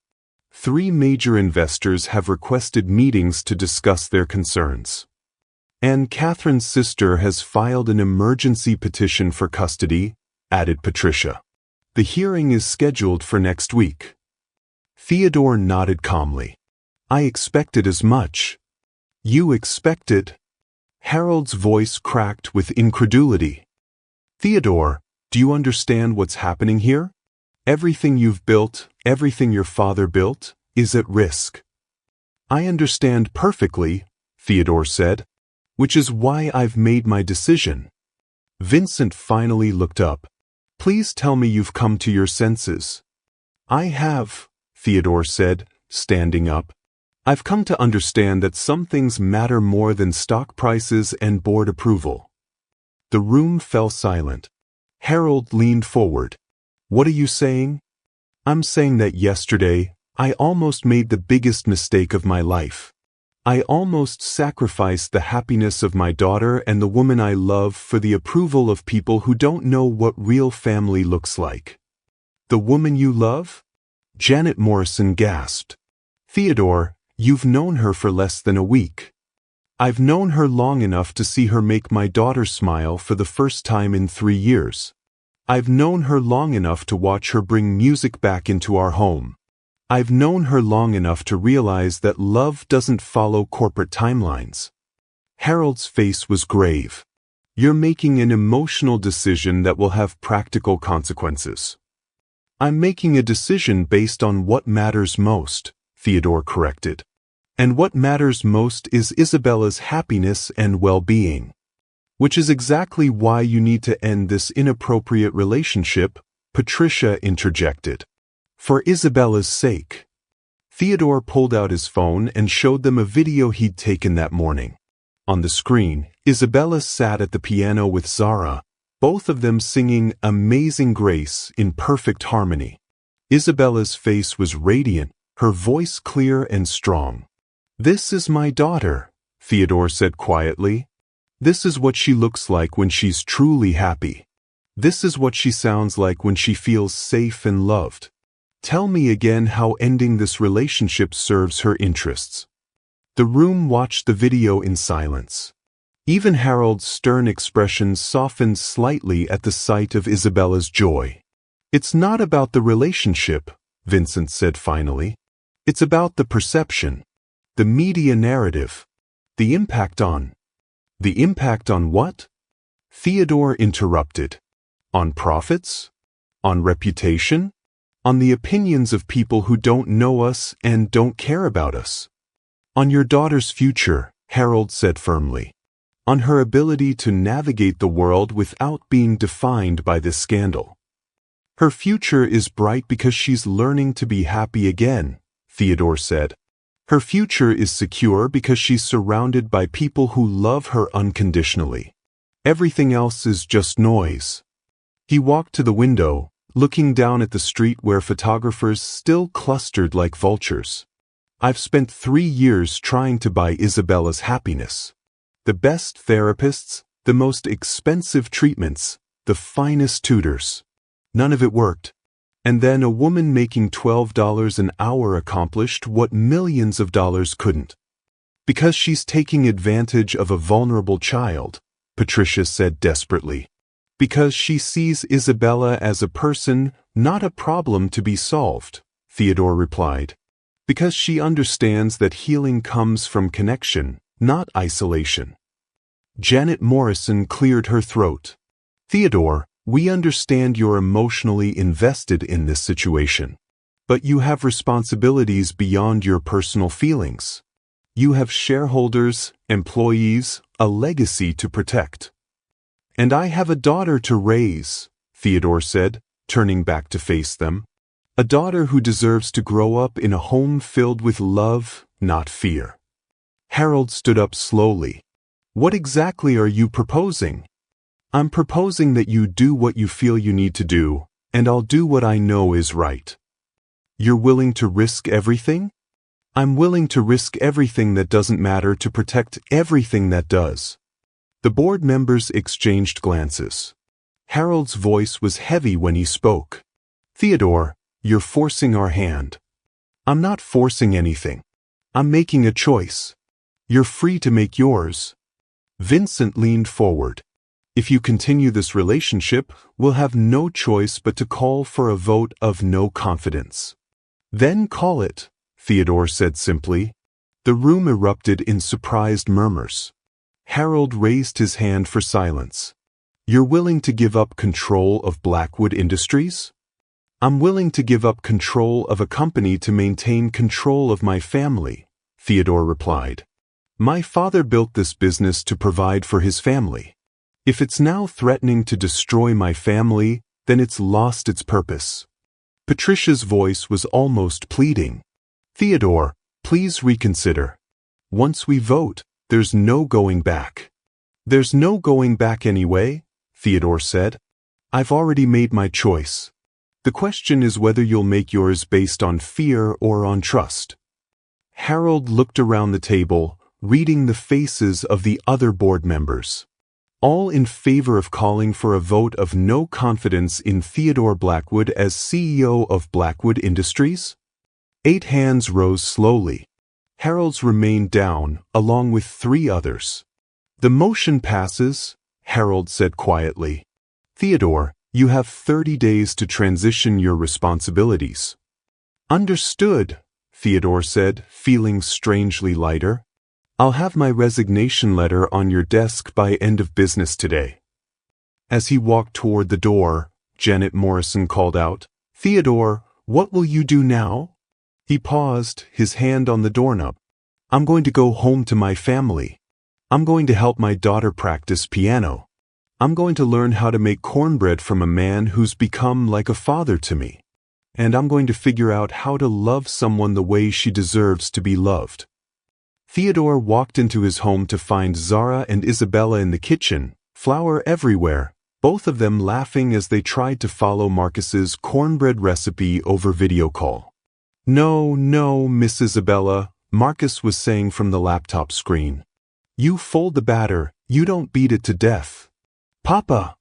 3 major investors have requested meetings to discuss their concerns. And Catherine's sister has filed an emergency petition for custody," added Patricia. "The hearing is scheduled for next week." Theodore nodded calmly. "I expected as much." "You expected?" Harold's voice cracked with incredulity. "Theodore, do you understand what's happening here? Everything you've built, everything your father built, is at risk." "I understand perfectly," Theodore said, "which is why I've made my decision." Vincent finally looked up. "Please tell me you've come to your senses." "I have," Theodore said, standing up. "I've come to understand that some things matter more than stock prices and board approval." The room fell silent. Harold leaned forward. "What are you saying?" "I'm saying that yesterday, I almost made the biggest mistake of my life. I almost sacrificed the happiness of my daughter and the woman I love for the approval of people who don't know what real family looks like." "The woman you love?" Janet Morrison gasped. "Theodore, you've known her for less than a week." "I've known her long enough to see her make my daughter smile for the first time in 3 years. I've known her long enough to watch her bring music back into our home. I've known her long enough to realize that love doesn't follow corporate timelines." Harold's face was grave. "You're making an emotional decision that will have practical consequences." "I'm making a decision based on what matters most," Theodore corrected. "And what matters most is Isabella's happiness and well-being. Which is exactly why you need to end this inappropriate relationship," Patricia interjected. "For Isabella's sake." Theodore pulled out his phone and showed them a video he'd taken that morning. On the screen, Isabella sat at the piano with Zara, both of them singing Amazing Grace in perfect harmony. Isabella's face was radiant, her voice clear and strong. "This is my daughter," Theodore said quietly. "This is what she looks like when she's truly happy. This is what she sounds like when she feels safe and loved. Tell me again how ending this relationship serves her interests." The room watched the video in silence. Even Harold's stern expression softened slightly at the sight of Isabella's joy. "It's not about the relationship," Vincent said finally. "It's about the perception, the media narrative, the impact on." "The impact on what?" Theodore interrupted. "On profits? On reputation? On the opinions of people who don't know us and don't care about us." "On your daughter's future," Harold said firmly. "On her ability to navigate the world without being defined by this scandal." "Her future is bright because she's learning to be happy again," Theodore said. "Her future is secure because she's surrounded by people who love her unconditionally. Everything else is just noise." He walked to the window, looking down at the street where photographers still clustered like vultures. I've spent 3 years trying to buy Isabella's happiness. The best therapists, the most expensive treatments, the finest tutors. None of it worked. And then a woman making $12 an hour accomplished what millions of dollars couldn't. Because she's taking advantage of a vulnerable child, Patricia said desperately. Because she sees Isabella as a person, not a problem to be solved, Theodore replied. Because she understands that healing comes from connection, not isolation. Janet Morrison cleared her throat. Theodore, we understand you're emotionally invested in this situation. But you have responsibilities beyond your personal feelings. You have shareholders, employees, a legacy to protect. And I have a daughter to raise, Theodore said, turning back to face them. A daughter who deserves to grow up in a home filled with love, not fear. Harold stood up slowly. What exactly are you proposing? I'm proposing that you do what you feel you need to do, and I'll do what I know is right. You're willing to risk everything? I'm willing to risk everything that doesn't matter to protect everything that does. The board members exchanged glances. Harold's voice was heavy when he spoke. Theodore, you're forcing our hand. I'm not forcing anything. I'm making a choice. You're free to make yours. Vincent leaned forward. If you continue this relationship, we'll have no choice but to call for a vote of no confidence. Then call it, Theodore said simply. The room erupted in surprised murmurs. Harold raised his hand for silence. You're willing to give up control of Blackwood Industries? I'm willing to give up control of a company to maintain control of my family, Theodore replied. My father built this business to provide for his family. If it's now threatening to destroy my family, then it's lost its purpose. Patricia's voice was almost pleading. Theodore, please reconsider. Once we vote, there's no going back. There's no going back anyway, Theodore said. I've already made my choice. The question is whether you'll make yours based on fear or on trust. Harold looked around the table, reading the faces of the other board members. All in favor of calling for a vote of no confidence in Theodore Blackwood as CEO of Blackwood Industries? 8 hands rose slowly. Harold's remained down, along with 3 others. The motion passes, Harold said quietly. Theodore, you have 30 days to transition your responsibilities. Understood, Theodore said, feeling strangely lighter. I'll have my resignation letter on your desk by end of business today. As he walked toward the door, Janet Morrison called out, Theodore, what will you do now? He paused, his hand on the doorknob. I'm going to go home to my family. I'm going to help my daughter practice piano. I'm going to learn how to make cornbread from a man who's become like a father to me. And I'm going to figure out how to love someone the way she deserves to be loved. Theodore walked into his home to find Zara and Isabella in the kitchen, flour everywhere, both of them laughing as they tried to follow Marcus's cornbread recipe over video call. No, Miss Isabella, Marcus was saying from the laptop screen. You fold the batter, you don't beat it to death. Papa!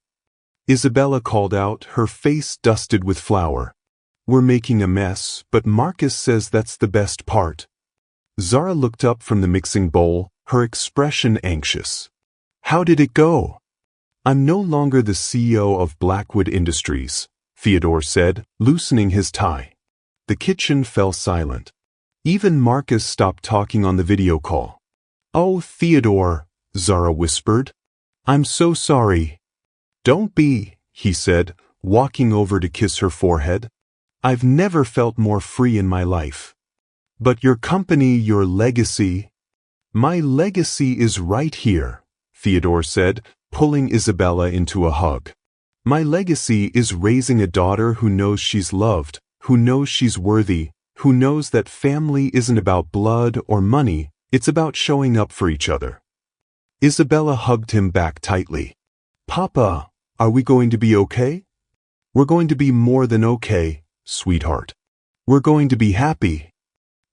Isabella called out, her face dusted with flour. We're making a mess, but Marcus says that's the best part. Zara looked up from the mixing bowl, her expression anxious. How did it go? I'm no longer the CEO of Blackwood Industries, Theodore said, loosening his tie. The kitchen fell silent. Even Marcus stopped talking on the video call. Oh, Theodore, Zara whispered. I'm so sorry. Don't be, he said, walking over to kiss her forehead. I've never felt more free in my life. But your company, your legacy. My legacy is right here, Theodore said, pulling Isabella into a hug. My legacy is raising a daughter who knows she's loved, who knows she's worthy, who knows that family isn't about blood or money, it's about showing up for each other. Isabella hugged him back tightly. Papa, are we going to be okay? We're going to be more than okay, sweetheart. We're going to be happy.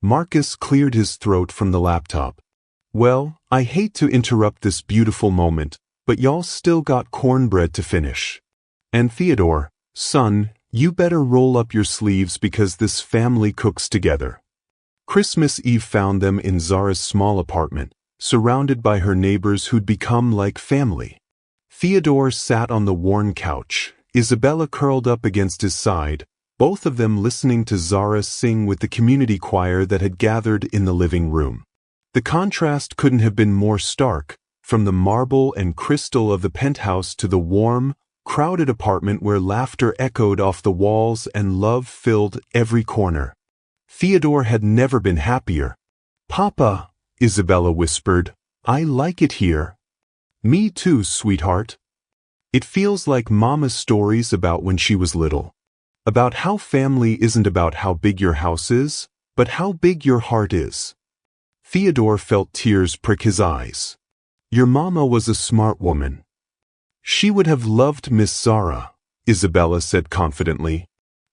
Marcus cleared his throat from the laptop. Well, I hate to interrupt this beautiful moment, but y'all still got cornbread to finish. And Theodore, son, you better roll up your sleeves because this family cooks together. Christmas Eve found them in Zara's small apartment, surrounded by her neighbors who'd become like family. Theodore sat on the worn couch, Isabella curled up against his side, both of them listening to Zara sing with the community choir that had gathered in the living room. The contrast couldn't have been more stark, from the marble and crystal of the penthouse to the warm, crowded apartment where laughter echoed off the walls and love filled every corner. Theodore had never been happier. "Papa," Isabella whispered, "I like it here." "Me too, sweetheart." It feels like Mama's stories about when she was little. About how family isn't about how big your house is, but how big your heart is. Theodore felt tears prick his eyes. "Your mama was a smart woman." "She would have loved Miss Zara," Isabella said confidently.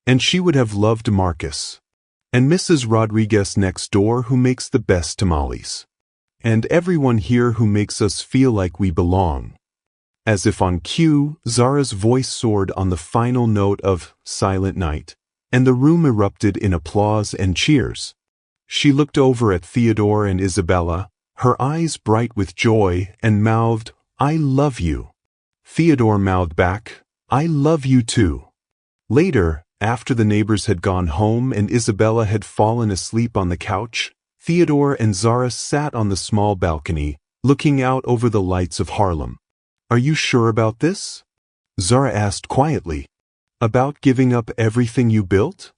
"And she would have loved Marcus. And Mrs. Rodriguez next door who makes the best tamales. And everyone here who makes us feel like we belong." As if on cue, Zara's voice soared on the final note of Silent Night, and the room erupted in applause and cheers. She looked over at Theodore and Isabella, her eyes bright with joy, and mouthed, "I love you." Theodore mouthed back, "I love you too." Later, after the neighbors had gone home and Isabella had fallen asleep on the couch, Theodore and Zara sat on the small balcony, looking out over the lights of Harlem. "Are you sure about this?" Zara asked quietly. "About giving up everything you built?"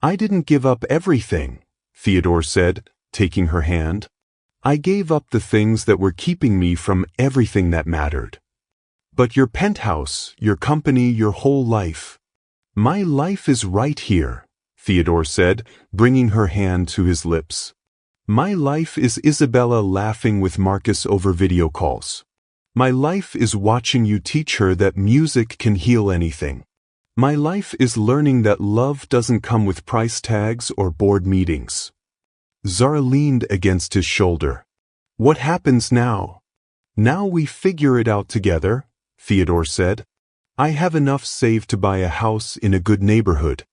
"I didn't give up everything," Theodore said, taking her hand. "I gave up the things that were keeping me from everything that mattered." "But your penthouse, your company, your whole life." "My life is right here," Theodore said, bringing her hand to his lips. "My life is Isabella laughing with Marcus over video calls. My life is watching you teach her that music can heal anything. My life is learning that love doesn't come with price tags or board meetings." Zara leaned against his shoulder. "What happens now?" "Now we figure it out together," Theodore said. "I have enough saved to buy a house in a good neighborhood.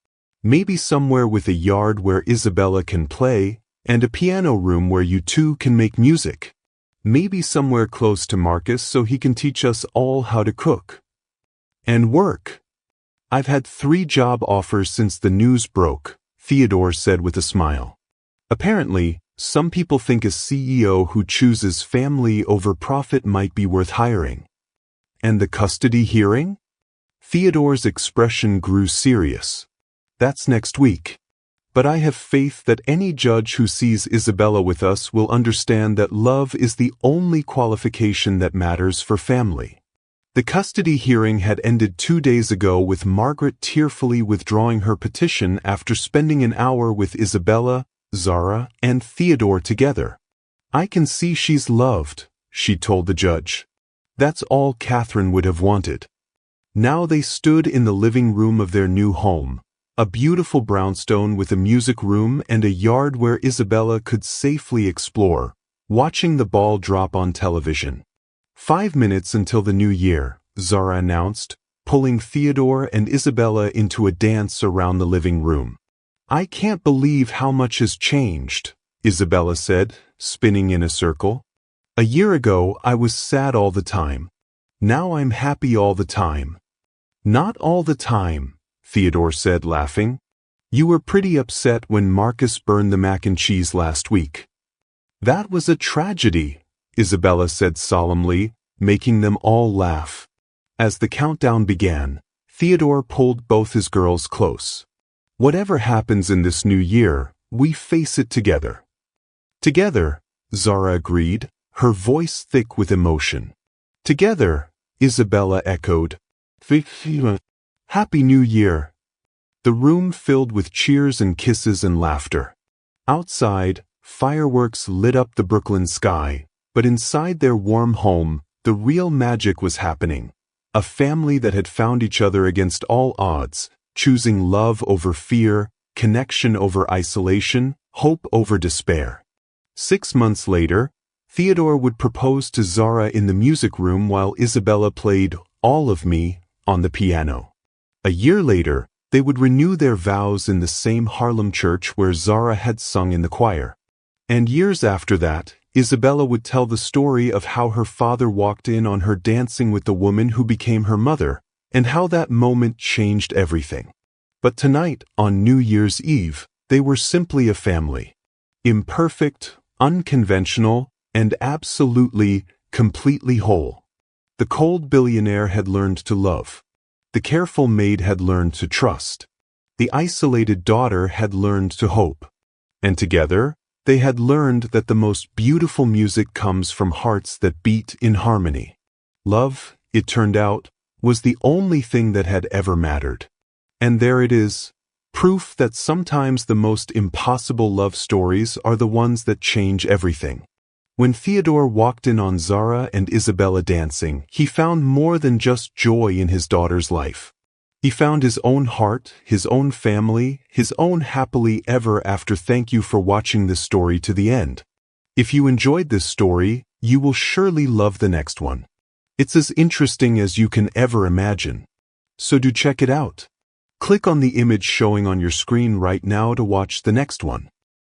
Maybe somewhere with a yard where Isabella can play, and a piano room where you two can make music. Maybe somewhere close to Marcus so he can teach us all how to cook. And work. I've had 3 job offers since the news broke," Theodore said with a smile. "Apparently, some people think a CEO who chooses family over profit might be worth hiring." "And the custody hearing?" Theodore's expression grew serious. "That's next week. But I have faith that any judge who sees Isabella with us will understand that love is the only qualification that matters for family." The custody hearing had ended 2 days ago with Margaret tearfully withdrawing her petition after spending an hour with Isabella, Zara, and Theodore together. "I can see she's loved," she told the judge. "That's all Catherine would have wanted." Now they stood in the living room of their new home, a beautiful brownstone with a music room and a yard where Isabella could safely explore, watching the ball drop on television. 5 minutes until the new year, Zara announced, pulling Theodore and Isabella into a dance around the living room. "I can't believe how much has changed," Isabella said, spinning in a circle. "A year ago I was sad all the time. Now I'm happy all the time." "Not all the time," Theodore said, laughing. "You were pretty upset when Marcus burned the mac and cheese last week." "That was a tragedy," Isabella said solemnly, making them all laugh. As the countdown began, Theodore pulled both his girls close. "Whatever happens in this new year, we face it together." "Together," Zara agreed, her voice thick with emotion. "Together," Isabella echoed. "Happy New Year." The room filled with cheers and kisses and laughter. Outside, fireworks lit up the Brooklyn sky, but inside their warm home, the real magic was happening. A family that had found each other against all odds, choosing love over fear, connection over isolation, hope over despair. 6 months later, Theodore would propose to Zara in the music room while Isabella played All of Me on the piano. A year later, they would renew their vows in the same Harlem church where Zara had sung in the choir. And years after that, Isabella would tell the story of how her father walked in on her dancing with the woman who became her mother, and how that moment changed everything. But tonight, on New Year's Eve, they were simply a family. Imperfect, unconventional, and absolutely, completely whole. The cold billionaire had learned to love. The careful maid had learned to trust. The isolated daughter had learned to hope. And together, they had learned that the most beautiful music comes from hearts that beat in harmony. Love, it turned out, was the only thing that had ever mattered. And there it is, proof that sometimes the most impossible love stories are the ones that change everything. When Theodore walked in on Zara and Isabella dancing, he found more than just joy in his daughter's life. He found his own heart, his own family, his own happily ever after. Thank you for watching this story to the end. If you enjoyed this story, you will surely love the next one. It's as interesting as you can ever imagine. So do check it out. Click on the image showing on your screen right now to watch the next one.